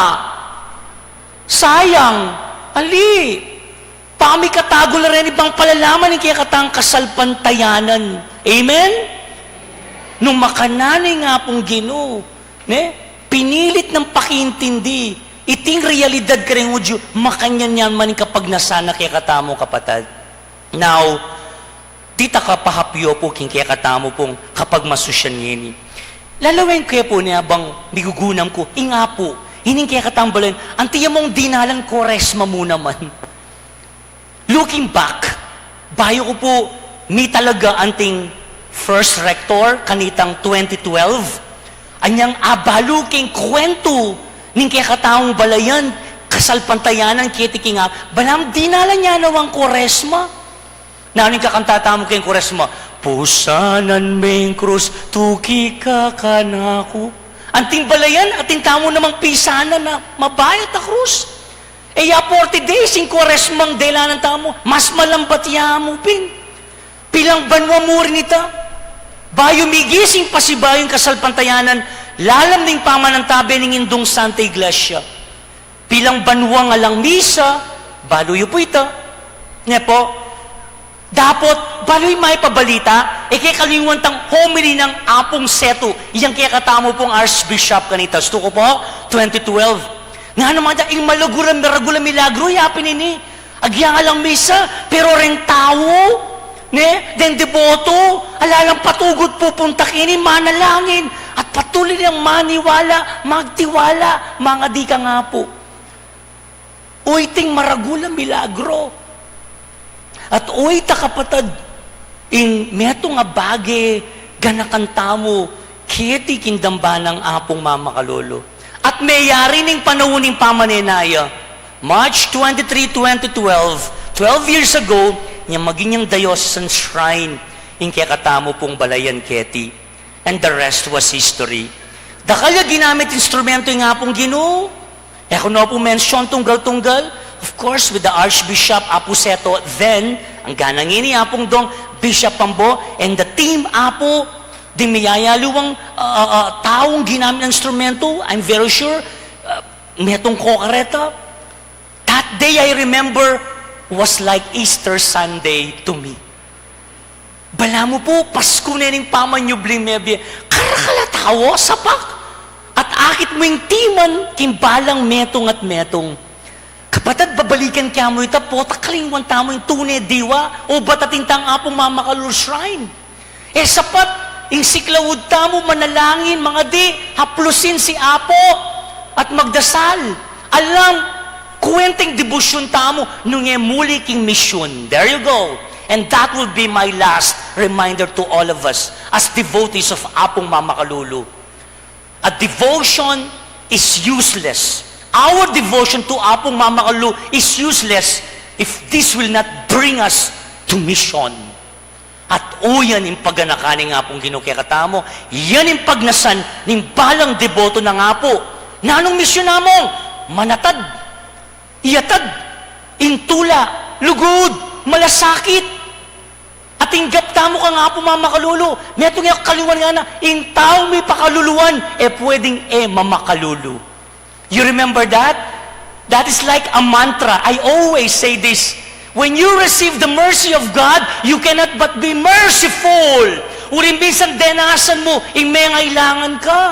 sayang, ali, pami katago na rin ibang palalaman yung kaya katang kasalpantayanan. Amen? Nung makananay nga pong Ginoo, pinilit ng pakiintindi, iting realidad ka rin, Udyo, makanyan yan man kapag nasana kaya katamo kapatid. Now, dita ka pahapyo po king kaya katamo pong kapag masusyan ngini. Lalawin kaya po niya bang migugunam ko, inga po, hining kaya katambalan, antiya mong dinalang Kwaresma mo naman. Looking back, bayo ko po, ni talaga anting first rector, kanitang 2012, anyang abaluking kwento, ning kaya kataong balayan, kasalpantayanan, kitiking nga, balam, dinala niya nawang Kwaresma. Naning kakantatamo kayong Kwaresma, pusanan meng krus, tuki ka kanako. Anting balayan, ating tamo namang pisanan na mabayat na krus. Ya 40 days, yung Kwaresmang dela ng tamo, mas malambat ya mo pin. Pilang banwa mo rin ita. Bayo migising pasibayong kasalpantayanan, lalam ning pamanantabi ning indong Santa Iglesia. Pilang banwa nga lang misa, baluyo po ito. Nga po, dapat baloy may pabalita, kay kalingwan tang homily ng Apong Seto, iyang kaya katamo pong Archbishop kanita. Gusto ko po, 2012. Nga naman dyan, yung malagura milagro, yapin ini. Agya nga lang misa, pero ring tao, ne, den deboto, alalang patugod pupunta kini, manalangin, at patuloy niyang maniwala, magtiwala, mga di ka nga po. Uy, ting maragula milagro. At uy, ta kapatid, in meto nga bage, ganakanta mo, kiti kindamba ng Apong Mamakalolo. At mayari ning panahon ng pamanenaya, March 23, 2012, 12 years ago, niya maging yung diocesan shrine, in kaya katamo pong Balayan Keti. And the rest was history. Dakalya ginamit instrumento yung Apong Ginoo. Kung na po mention tunggal-tunggal, of course, with the Archbishop Apo Seto, then, ang ganangini Apong Dong, Bishop Pambo, and the team Apo, di mayayaliwang taong ginamit ng instrumento, I'm very sure, metong kokareta. That day I remember was like Easter Sunday to me. Bala mo po, Pasko na yung pamanyubling mebye, karakalatawo, sapak. At akit mo yung timan, kimbalang metong at metong. Kapatid, babalikan kaya mo ito po, takalingwan tamo yung tunay diwa, o batatintang Apong Mamakalolo Shrine. Sapat, yung siklawud tamo, manalangin, mga di, haplusin si Apo, at magdasal. Alam, kuwenteng debosyon tamo, nung muli king mission. There you go. And that will be my last reminder to all of us, as devotees of Apong Mamakalolo. A devotion is useless. Our devotion to Apong Mamakalolo is useless if this will not bring us to mission. At uyan yung pagganakaning Apong Ginoo kaya katamo, yan yung pagnasan ng balang deboto ng Apo. Nanong misyon namong? Manatad, iyatad, intula, lugod, malasakit. At inggap tamo ka nga po Mamakalolo. Meto nga kaliwan nga na, in tao may pakaluluwan, pwedeng mamakalulu. You remember that? That is like a mantra. I always say this. When you receive the mercy of God, you cannot but be merciful. Uling minsan denasan mo, may ngailangan ka.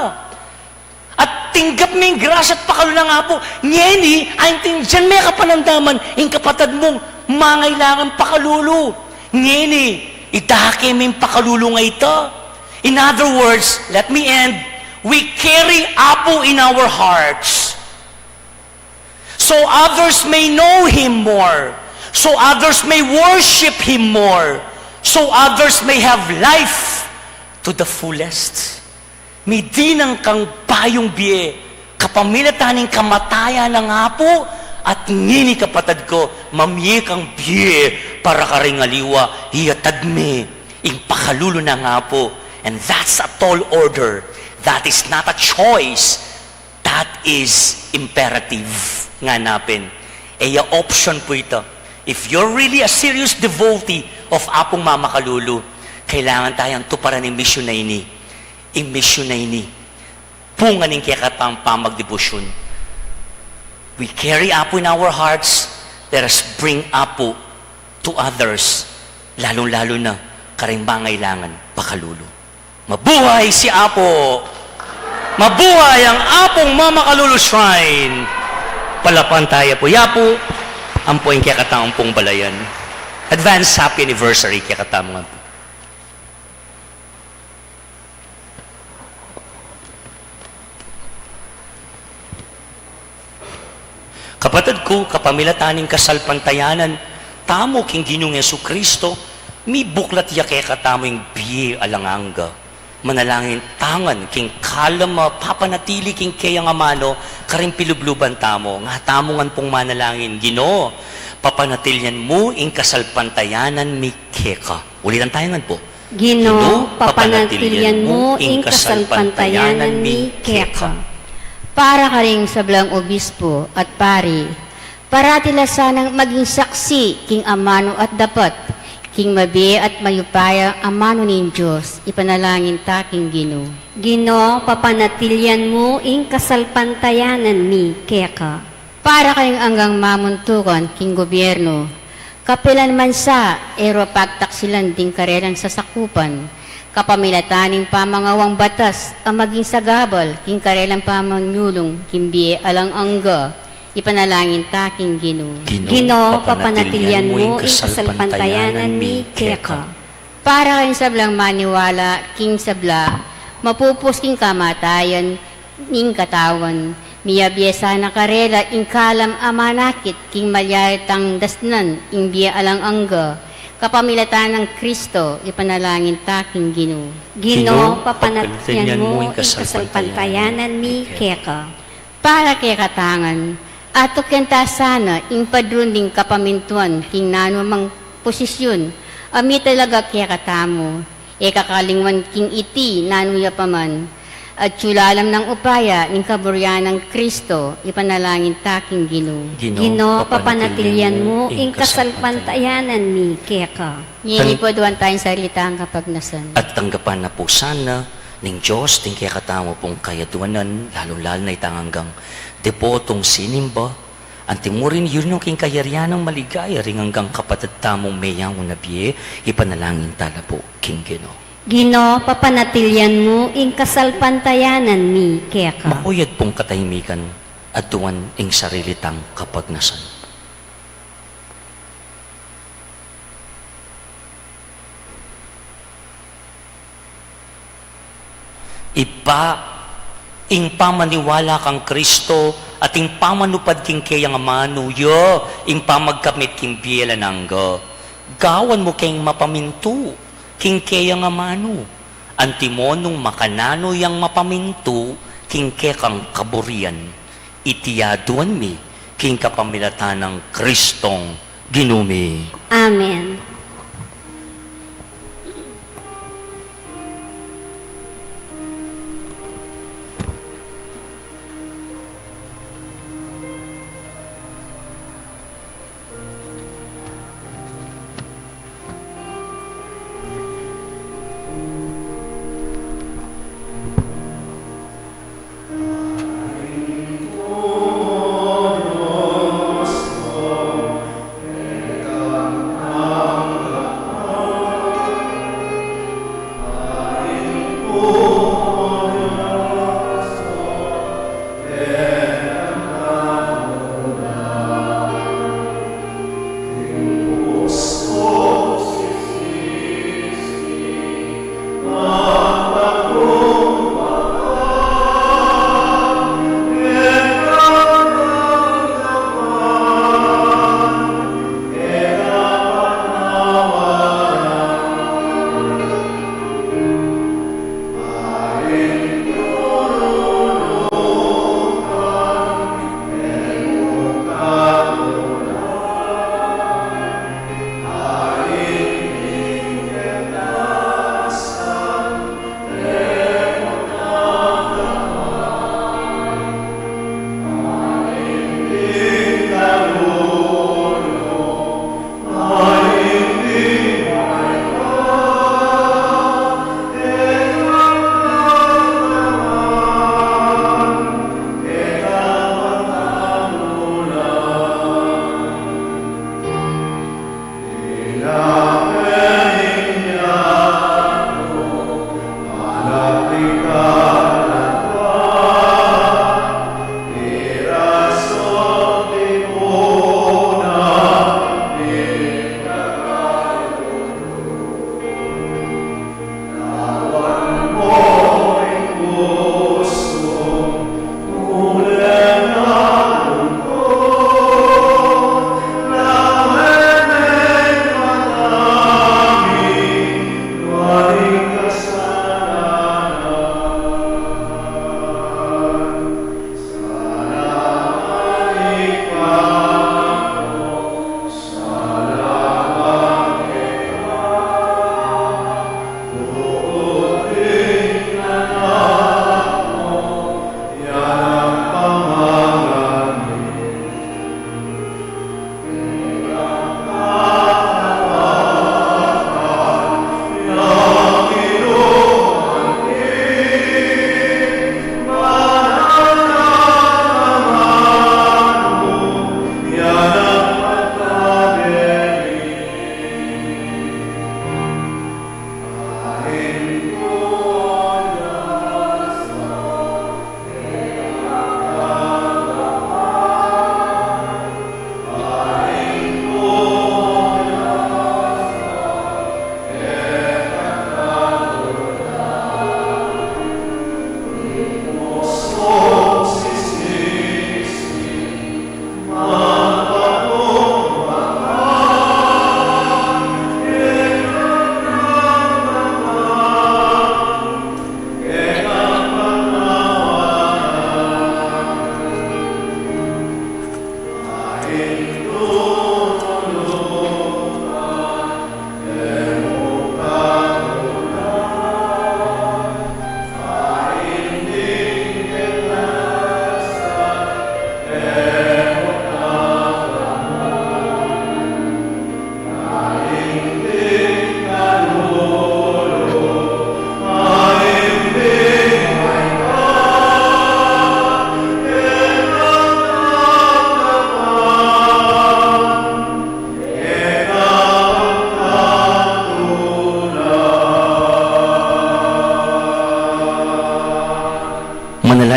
At tinggap mo yung grasya at pakalula nga po, ngeni, ay dyan may kapanandaman, yung kapatid mong mangailangan pakalulu. Ngini, itake mo yung pakalulu nga ito. In other words, let me end, we carry Apo in our hearts. So others may know Him more. So others may worship Him more. So others may have life to the fullest. May dinang kang bayong biye, kapamilataning kamatayan ng Apo, at ngini kapatid ko, mamye kang biye para karingaliwa, hiyatad me, ing pakalulo na nga po. And that's a tall order. That is not a choice. That is imperative. Nga napin. Option po ito. If you're really a serious devotee of Apong Mamakalolo, kailangan tayong tuparan ng misyon na ini. Ing misyon na ini. Pungan ng kaya katang pamagdebosyon. We carry Apo in our hearts. Let us bring Apo to others. Lalong-lalo na karing mangailangan pakalulu. Mabuhay si Apo! Mabuhay ang Apong Mamakalolo Shrine! Palapan tayo po. Yapo, ang po yung kaya pong Balayan. Advance happy anniversary kaya katamang po. Kapatid ko, kapamilataning kasalpantayanan, tamo king Ginoong Jesucristo, mi buklat ya kaya katamo yung biye alanganga. Manalangin tangan king kalama papanatili king kaya nga mano karing pilubluban tamo. Nga tamo ngan pong manalangin, Ginoo, papanatilyan mo ing kasalpantayanan mi keka. Ulitan tayo ngan po. Ginoo, papanatilyan mo ing kasalpantayanan mi keka. Para ka ring sablang obispo at pari, para tila sanang maging saksi king amano at dapat, King mabi at mayupaya ang mano ning Diyos, ipanalangin taking Ginoo. Ginoo, papanatilyan mo ing kasalpantayanan mi keka. Para kayong anggang mamuntukan, king gobyerno, kapilan man sa ero pagtaksilan ding karelan sa sakupan, kapamilataning pamangawang batas, ang maging sagabal, king karelang pamanyulong, kimbiye alang angga, ipanalangin taking Ginoo. Ginoo, papanatilyan mo ing kasalpantayanan mi keka. Para kayong sablang maniwala, king sabla, mapupus king kamatayan, ning katawan, miyabyesa na karela, ing kalam amanakit, king malyayatang dasnan, ing biya alang angga, kapamilatan ng Kristo, ipanalangin taking Ginoo. Ginoo, papanatilyan mo ing kasalpantayanan mi keka. Para kay katangan, ato kenta sana, ing padrunding kapamintuan, king nanumang posisyon, ami talaga kaya katamo, kakalingwan king iti, nanuya paman, at tsulalam ng upaya, ning kaburyan ng Kristo, ipanalangin taking Ginoo. Ginoo, papanatilyan mo ing kasalpantayanan mi keka. Yinipoduan tayong salita ang kapagnasan. At tanggapan na po sana ning Diyos, ting kaya katamo pong kayaduanan, lalo-lalo na itanganggang depotong sinimba, ang timurin yun yung king kayarianang maligaya, ring hanggang kapatid tamong mayang unabiye, ipanalangin tala po, King Ginoo. Ginoo, papanatilyan mo ing kasalpantayanan mi keka. Makuyad pong katahimikan at tuwan ing sarilitang kapagnasan. Ing pamaniwala kang Kristo at ing pamanupad king kayang amano yo, ing pamagkamit king biela nangga. Gawan mo kayong mapaminto, king kayang amano. Antimonong makanano yang mapaminto, king kekang kaburian. Itiyaduan mi, king kapamilatan ng Kristong ginumi. Amen.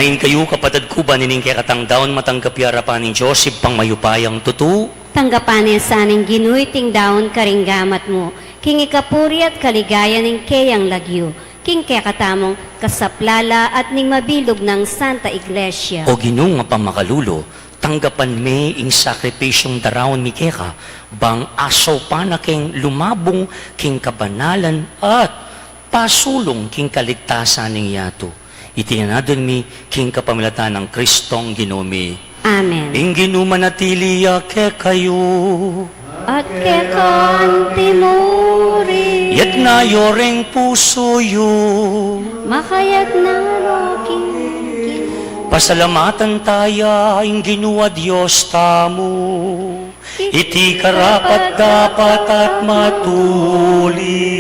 Ngayon kayo, kapatid ko, banining kaya katangdaon matanggap yarapan ni Joseph pang mayupayang tutu. Tanggapan niya sa aning ginuy ting daon karinggamat mo. King ikapuri at kaligaya ning kayang lagyo. King kaya katamong kasaplala at ning mabilog ng Santa Iglesia. O Ginoo nga pamakalulo, tanggapan me ing sakripisyong darawon mi keka, bang asaw pa na king lumabong king kabanalan at pasulong king kaligtasan ning yato. Itinanadon mi king kapamilatan ng Kristong Ginoo. Amen. Ing Ginoo manatiliya ke kayo. At kekan tinuri, Yat na yoreng puso yo. makayat na roking Pasalamatan taya ing Ginoo a Dios tamo. Iti karapat dapat at matuli.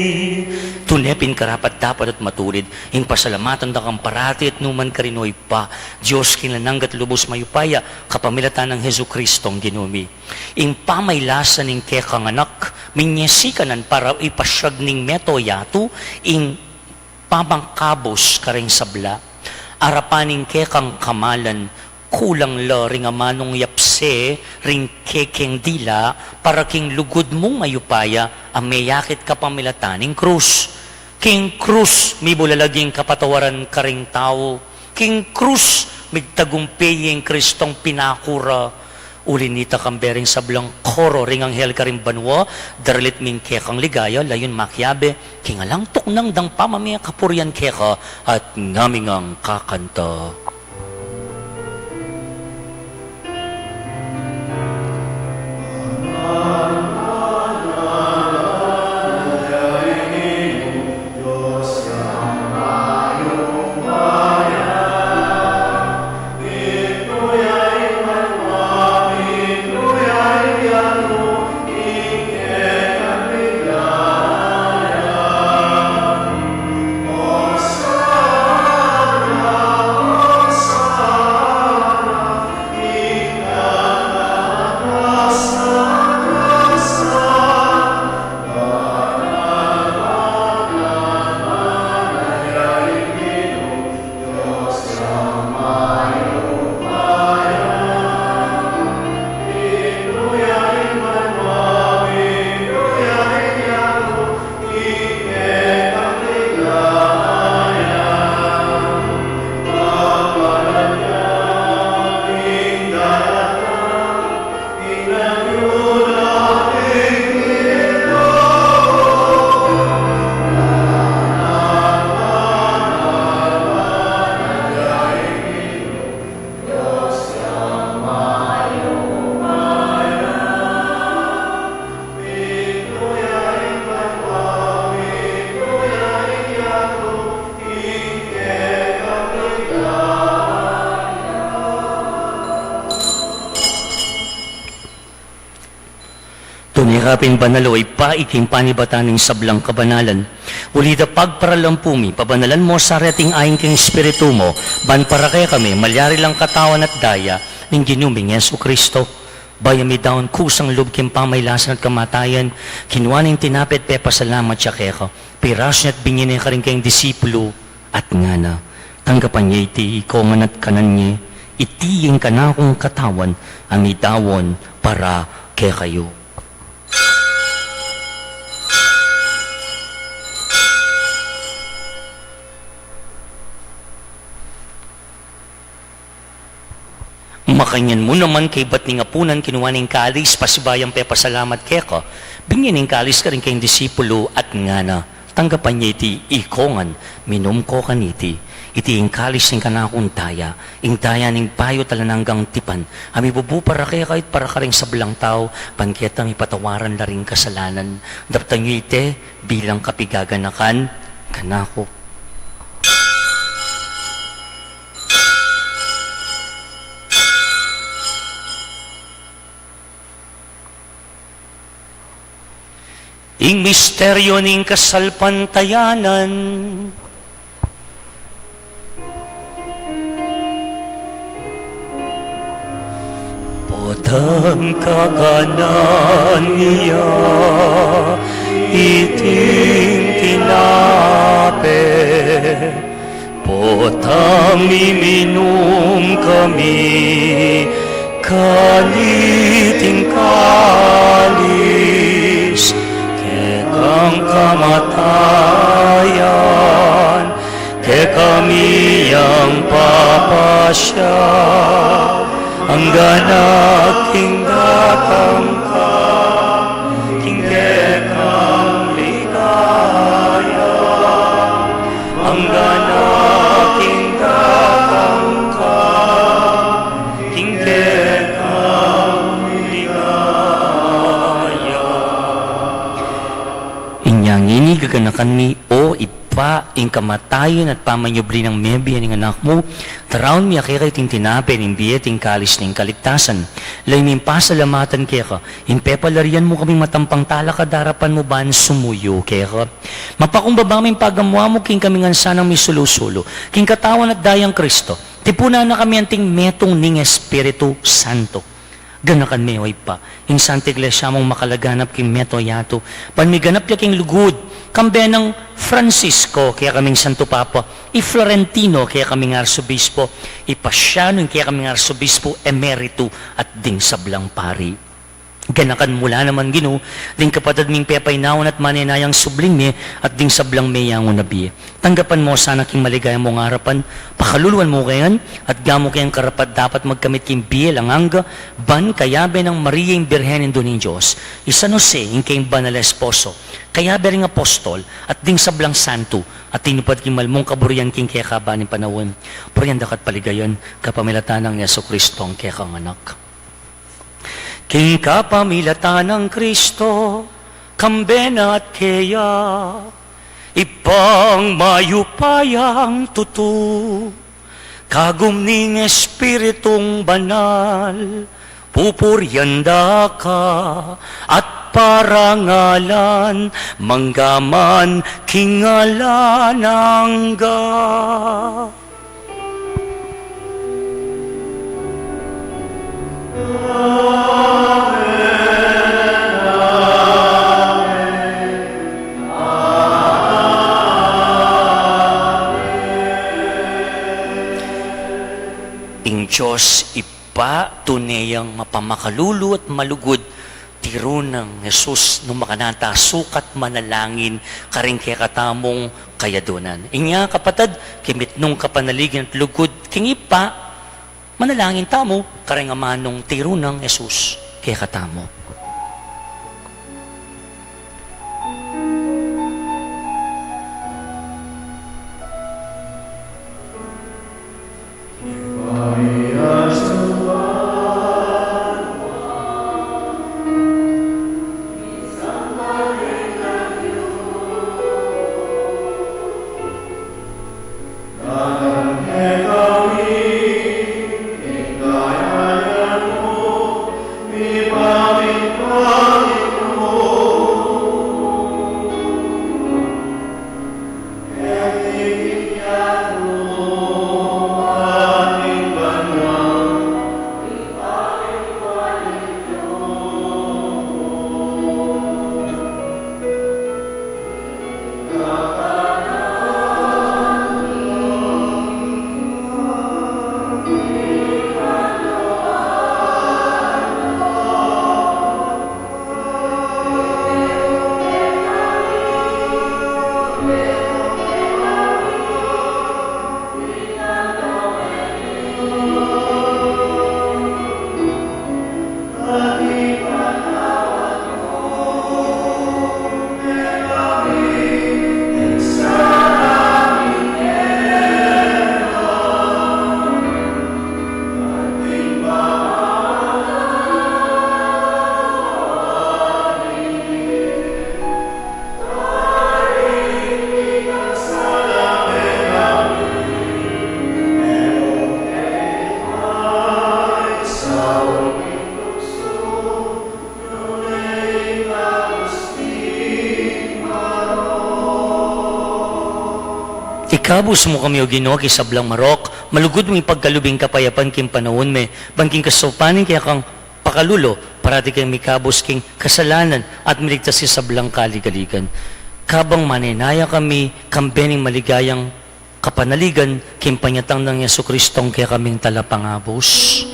Tunepin karapat dapat at matulid. Ing pasalamatan da kang parati at numan karinoy pa. Diyos kinananggat lubos mayupaya kapamilatan ng Hesu Kristong Ginumi. Ing pamaylasan ing kekang anak, minyesikanan para ipasyag ning meto yato, ing pamangkabos karing sabla. Arapaning kekang kamalan, kulang la ring amanong yapse, ring kekeng dila, para king lugod mong mayupaya, amayakit kapamilataning krus. King krus, mi bulalaging kapatawaran karing tao. King krus, migtagumpeying Kristong pinakura. Ulinita kang bering sablang koro, ring anghel karing banwa, daralit ming kekang ligaya, layon makyabe, king alang tuknang dang pamamaya kapurian keka, at ngaming ang kakanta. Tunikapin banaloy pa iking panibataning sablang kabanalan. Ulida pagparalampumi, pabanalan mo sa reting aing king espiritu mo, ban para kaya kami, malyari lang katawan at daya, ng ginuming Yesu Kristo. Bayami daon kusang loob kim pamaylasan at kamatayan, kinuwaning tinapit pe pasalamat siya kaya piras niya at binginay ka rin kayong disipulo, at nga na, tanggapan niya iti ikoman at kanan niya, itiying ka na akong katawan, amidawon para kaya kayo. Makanyan mo naman kay ba't ni ngapunan kinuha ng kalis, pasibayang pe pasalamat keka. Bingyan ng kalis ka rin kayong disipulo at nga na. Tanggapan niya iti ikongan, minum ko kaniti. Iti ing kalis ng kanakong taya, ing taya ng payo talananggang tipan. Ami bubu para kaya kahit para ka rin sablang tao, pangketa mi patawaran na rin kasalanan. Daptan niyo ite bilang kapigaganakan, kanako. Ing misteryo ning kasalpantayanan, potang kaganan niya, iting tinape, potang mimi uminom kami, kaliting kalis, kekang kamatayan, ke kami yang papasya, hanggang aking datang ka, kekang ligaya, hanggang aking datang ka, kekang ligaya. Inyang ini gaganakan mi o ipa ing kamatayon at pamanyubli ng mebi ng anak mo, taraon mi akira iting tinapin ing biyet ing kalis ng kaligtasan. Lay mi pasalamatan kaya ka, impepalarian mo kaming matampang tala kadarapan mo ban sumuyo kaya ka. Mapakumbaba min pagamwa mo king kaming ansanang mi sulusulo, king katawan at dayang Kristo, tipuna na kami anting metong ning Espiritu Santo. Ganakan me oy pa, ing Santa Iglesia mong makalaganap king meto yato, panmiganap ya king lugod, kambe ng Francisco, kaya kaming Santo Papa, i-Florentino, kaya kaming Arsobispo, i-Pasiano, kaya kaming Arsobispo Emerito, at ding sablang pari. Ganakan mula naman Ginoo, ding kapatid ming pepay naon at maninayang subling me, at ding sablang meyangon na biye. Tanggapan mo sana king maligayang mong harapan, pakaluluan mo kayan, at gamo kayang karapat dapat magkamit king biye lang angga, ban kayabe ng Maria yung Birhenin doon ng Diyos, isa no se, yung kayong banal esposo, kayabe ring apostol, at ding sablang santo, at tinupad king malmong kaburian king kaya kabanin panawin, puriyan dakat paligayon, kapamilatan ng Yeso Kristo ang kaya kang anak. King kapamilatan ng Kristo, kambena at kaya, ipang mayupayang tutu, kagum ning Espiritong banal, pupuryanda ka, at parangalan, manggaman kingalan angga. Ing Diyos ipa tunayang mapamakalulu at malugod tiro ng Jesus no makanata sukat manalangin karing kaya katamong kayadunan. Inya kapatid, kimit nung kapanaligin at lugod king ipa manalangin tamo karing amanong tiro ng Jesus kaya katamo. Ikabus mo kami o Ginoo kisablang marok, malugod mo pagkalubing kapayapan king panahon me, bangking kasopanin kaya kang pakalulo, para di kang mikabus king kasalanan at miligtas si sablang kaligaligan. Kabang maninaya kami, kambening maligayang kapanaligan, kimpanyatang ng Yesu Kristong kaya kaming talapangabos.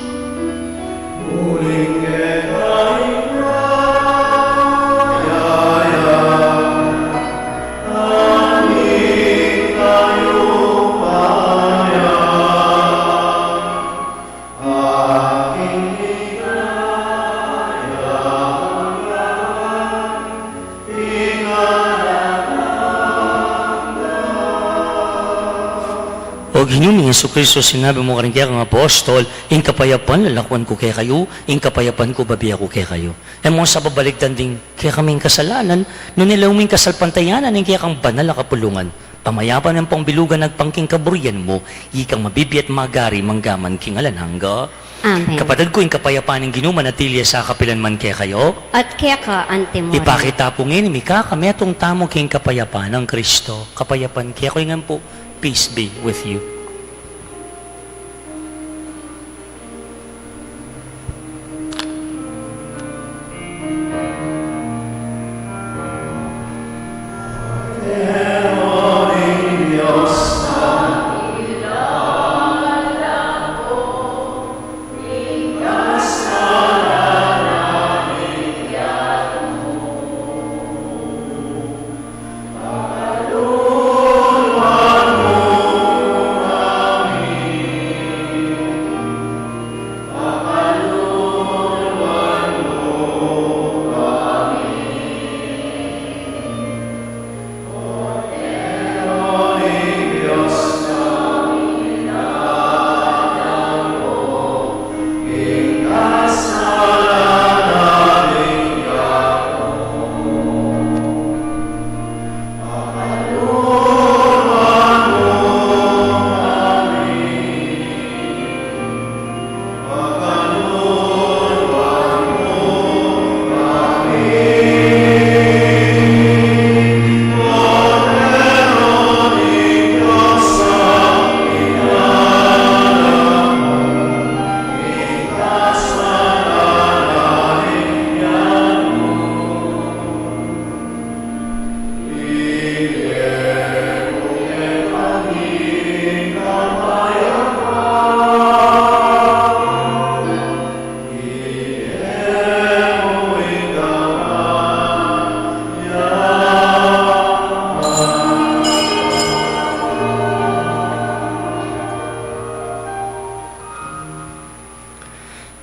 O Ginoong Yesu Kristo, sinabi mo rin kaya kang apostol, ing kapayapan lalakwan ko kaya kayo, ing kapayapan ko babiya ko kaya kayo. E mo sa babaligtan din, kaya kaming kasalanan, no nilawing kasalpantayanan, ing kaya kang banal na kapulungan. Pamayapan ng pangbilugan nagpangking kaburian mo, ikang mabibiyat magari manggaman kingalan hangga. Amen. Kapatid ko, ing kapayapaan ng Ginoo manatilya sa kapilan man kaya kayo, At kaya ka, antemoro. ipakita po ngayon, mika kametong tamo king kapayapaan ng Kristo. Kapayapaan kaya ko nga po, peace be with you.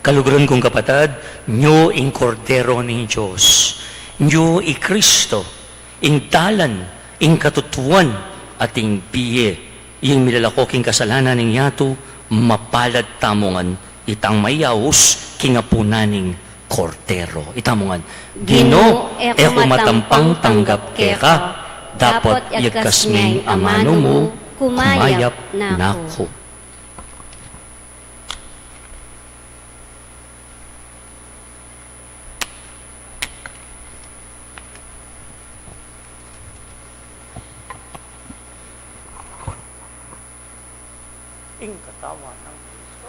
Kaluguran kong kapatid, nyo ing kordero ng Diyos, nyo i Kristo, ing dalan, ing katutuan, at ing biye, ing milalakoking kasalanan ng yato, mapalad tamongan, itang mayaos, kingapunaning kordero. Itamongan, Gino, eko matampang tanggap keka, dapat yagkas ming amano mo, kumayap na ako. Ing katawan ng Kristo.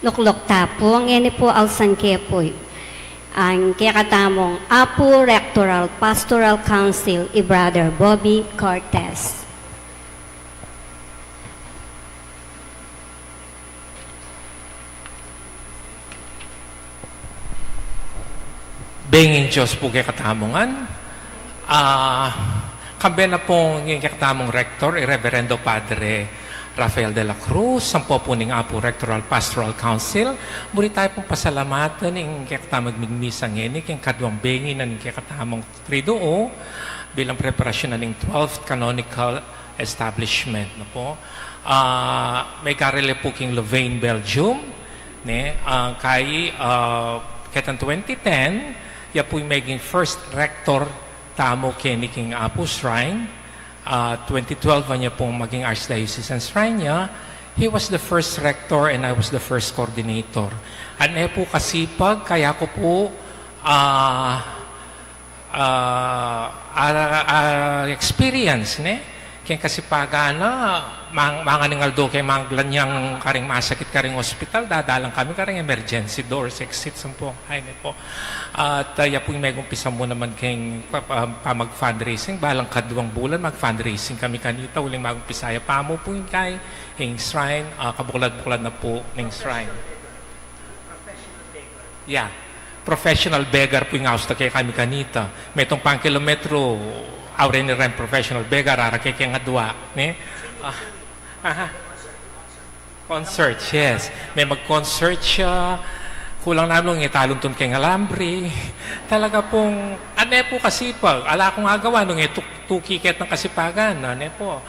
Luklok tapo, ang ene po alsan kepoy. Ang kaya katamong Apo Rectoral Pastoral Council, Brother Bobby Cortez. Bengin Diyos po kay katamongan. Kambe na pong yung katamong rector, Reverendo Padre Rafael de la Cruz, ang po ning Apo Rectoral Pastoral Council. Muli tayo pong pasalamatan ng katamang migmisa ngeni, kyung kadwang bengin ng katamong triduo bilang preparasyon ng 12th Canonical Establishment. No po. May karele po king Louvain, Belgium. Ne? Kay ketang 2010, ya po yung maging first rector tamo kini king Apo Shrine. 2012 niya pong maging Archdiocesan Shrine niya. He was the first rector and I was the first coordinator. Ano po kasipag, kaya ko po experience, ne? Kaya kasipaga na, mga ningaldo kay mga ganyang karing masakit karing hospital, dadalang kami karing emergency doors, exits po. Ay, po. At ya po yung may umpisa mo naman kayong mag-fundraising. Balang kadwang bulan, mag-fundraising kami kanita. Uling mag-umpisaya pa mo po yung kay yung shrine. Kabuklad-buklad na po ng shrine. Yeah. Professional beggar po yung house na kay kami kanita. May itong pang kilometro, awre ni rin professional beggar, arakay kaya nga dua. Concert, yes. May mag-concert siya. Kulang namin ng italon kay Alambri. Talaga pong, po kasipag. Ala akong agawa nung tukiket ng kasipagan. Po.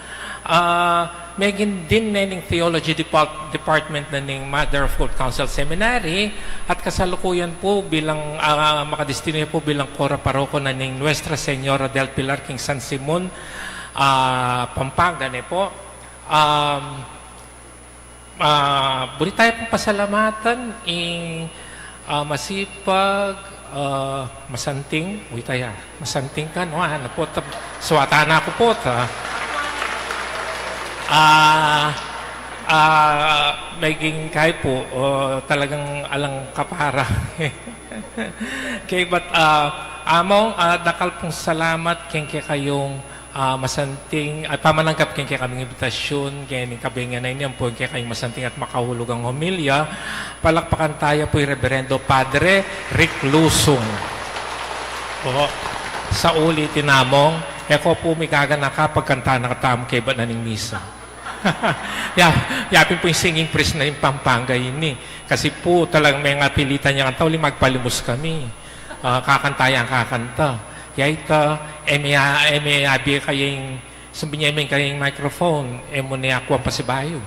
May din na ng Theology Department na ng Mother of God Council Seminary at kasalukuyan po bilang makadestino po bilang Cora Paroko na ng Nuestra Señora del Pilar King San Simon Pampanga po. Buli tayo pong pasalamatan masipag masanting masanting ka no ano po suwata na ako po maging kayo po talagang alang kapara. Okay, but among dakal pong salamat kaya kayong masanting at pamanangkap kaya kaming imbitasyon kaya ng kabingan na inyo po kaya kayong masanting at makahulog ang homilya. Palakpakan tayo po yung Reverendo Padre Rick Lusong po sa uli tinamong eko po may gaganaka pagkanta na katamo kay ba na ning misa. Yapin po yung singing priest na yung Pampanga yun kasi po talagang may nga pilitan niya kanta uli magpalimos kami kakantaya ang kakanta kaya ito may abi kayong sabi niya may kayong microphone mo niya ako ang pasibayo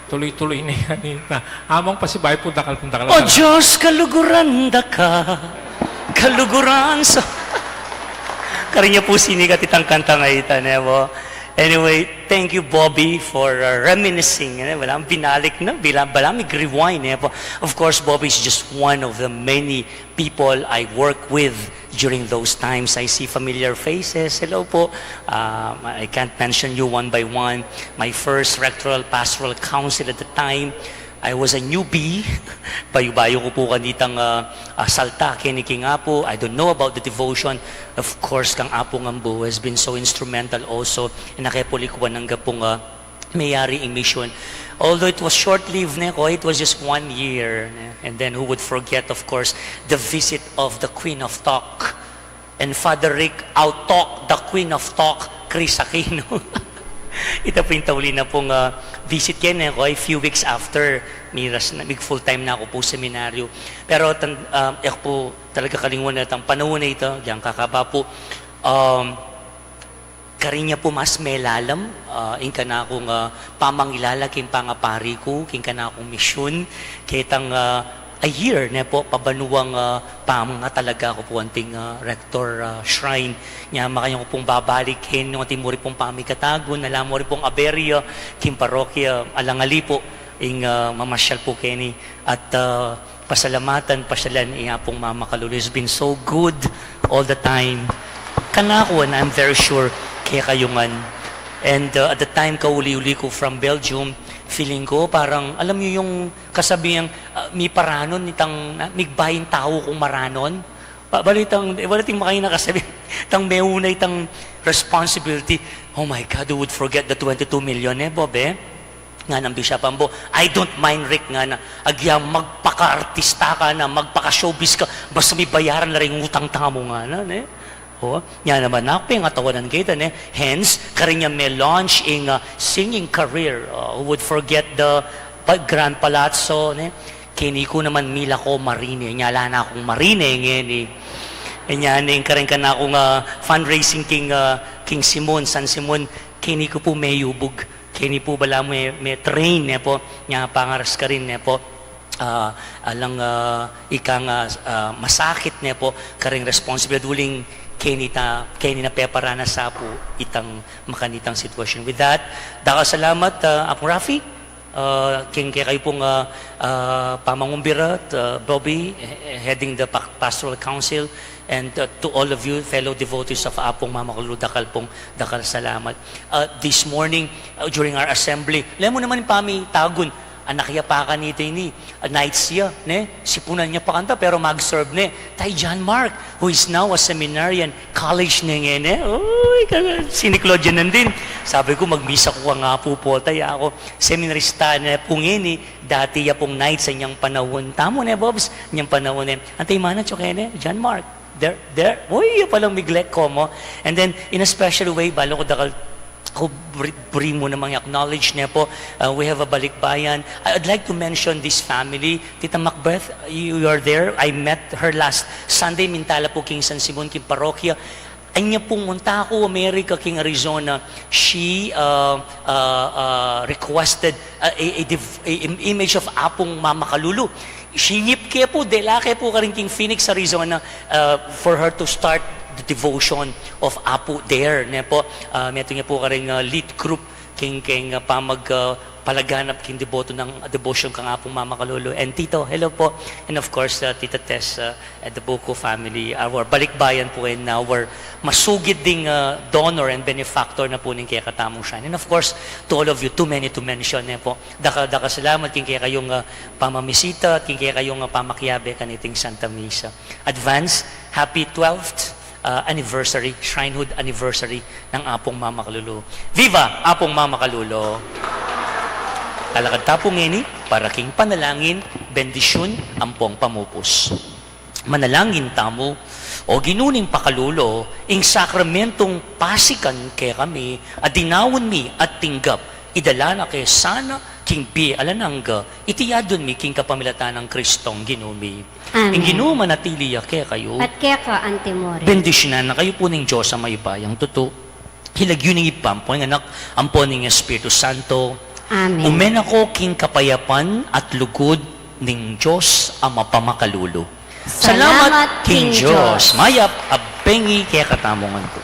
tuloy-tuloy na yan among pasibayo po dakal O Diyos, kaluguran da ka kaluguran sa karinya po sinigat itang kanta ngayon Anyway, thank you, Bobby, for reminiscing. Walang binalik na, walang rewind. Of course, Bobby is just one of the many people I work with during those times. I see familiar faces. Hello po. I can't mention you one by one. My first rectoral pastoral council at the time, I was a newbie. Bayo-bayo ko po kanitang salta kiniking Apo. I don't know about the devotion. Of course, kang Apo Ngambo has been so instrumental also in nakipulikuan ng gapong mayari in mission. Although it was short-lived, it was just 1 year. And then who would forget, of course, the visit of the Queen of Talk. And Father Rick out-talk the Queen of Talk, Chris Aquino. Ito po yung tauli na pong visit yan a few weeks after may full-time na ako po seminaryo. Pero ako po talaga kalingwan na itang panahon na ito, diyan kakaba po, karinya po mas melalam, inka na akong pamangilala king pangapari ko, king ka na akong misyon, kitang a year na po pabanuang pamanga talaga ako po anting rector shrine niya makanya ko pong babalikin yung ating muri pong pamikatagon alam mo rin pong aberya king parokya alangali po ing mamasyal po keni at pasalamatan pasyalan iya pong Mama Kalulu has been so good all the time kanako and I'm very sure kaya kayungan And at the time, kauli-uli ko from Belgium, feeling ko parang, alam niyo yung kasabihang, may paranon, may bayin tao kung maranon. Balitang makain na kasabi, tang meunay, tang responsibility. Oh my God, who would forget the 22 million Bob nga ng Bishop Ambo. I don't mind, Rick, nga na agyam magpaka-artista ka na, magpaka-showbiz ka, basta may bayaran na rin utang tamo nga na, Oh, nga naman ako yung atawanan kita, Hence, karinya may launch in singing career. Who would forget the Grand Palazzo, Kini ko naman mila ko marine. Nyala na akong marine, ngayon, Yan, karin ka na akong fundraising King Simon, San Simon, kini ko po may yubog. Kini po bala may train, po, nga pangaras ka rin, po. Alang ikang masakit, po, karing responsibility, duling kini na peparana sa po itang makanitang sitwasyon. With that, salamat, Apong Rafi, kaya kayo pong pamangumbira, Bobby, heading the Pastoral Council, and to all of you, fellow devotees of Apong Mama Kalulu, dakal salamat. This morning, during our assembly, alam mo naman pami tagun, anak ya pa ka ni nights siya, sipunan niya pa kanta, pero mag-serve tay John Mark, who is now a seminarian, college na ngayon, Uy, siniklojan din. Sabi ko, magmisa ko nga po po, tayo ako, seminarista na po ngayon, dati ya pong nights sa niyang panahon. Tamo Bobs, niyang panahon Antay mana, choke John Mark, there, uy, palang miglek ko mo. And then, in a special way, balo ko dakal, ko bring mo namang acknowledge po, we have a balikbayan. I'd like to mention this family. Tita Macbeth, you are there. I met her last Sunday, Mintala po, King San Simon, King Parokya. Anya pong munta ako, America, King Arizona. She requested an image of Apong Mama Kalulu. Singip ke po, delake po ka rin King Phoenix, Arizona, for her to start the devotion of Apo there. Po, meto nga po ka rin lead group king palaganap king deboto ng devotion kang Apong Mama Kalulu. And Tito, hello po. And of course, Tita Tess at the Boko family, our balikbayan po and our masugid ding donor and benefactor na po ning kaya katamong siya. And of course, to all of you, too many to mention po. Daka salamat king kaya kayong pamamisita, king kaya kayong pamakyabe kaniting Santa Misa. Advance, happy 12th anniversary, Shrinehood anniversary ng Apong Mama Kalulu. Viva Apong Mama Kalulu! Talakad tapong ngini, para king panalangin, bendisyon, ampong pamupos. Manalangin tamo, o ginuning pakalulo, ing sakramentong pasikan kay kami, at dinawon mi at tinggap, idala na kay sana, king pi alanangga, itiyadon mi king kapamilatan ng Kristong ginumi. Amen. Ing ginuma natiliya kaya kayo, At kaya ka, Antimore. bendisyonan na kayo po ng Diyos sa may bayang totoo. Hilagyo ng ipampo, ang anak, ampo ng Espiritu Santo. Amen. Umen ako king kapayapan at lugod ng Diyos ang mapamakalulo. Salamat, King King Diyos. Diyos. Mayap, abengi kaya katamongan ko.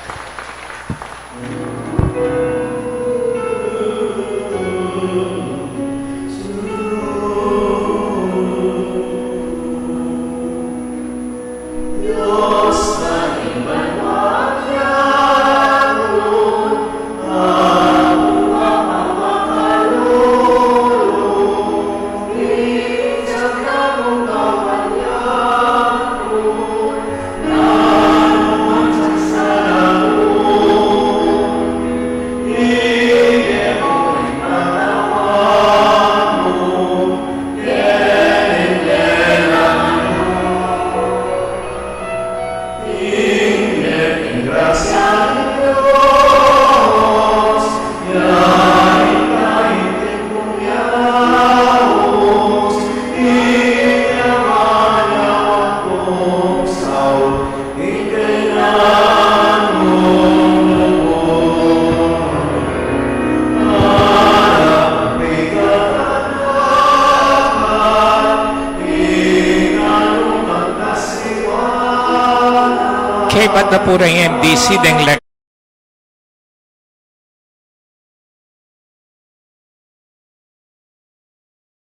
Kay Patapurang MDC, deng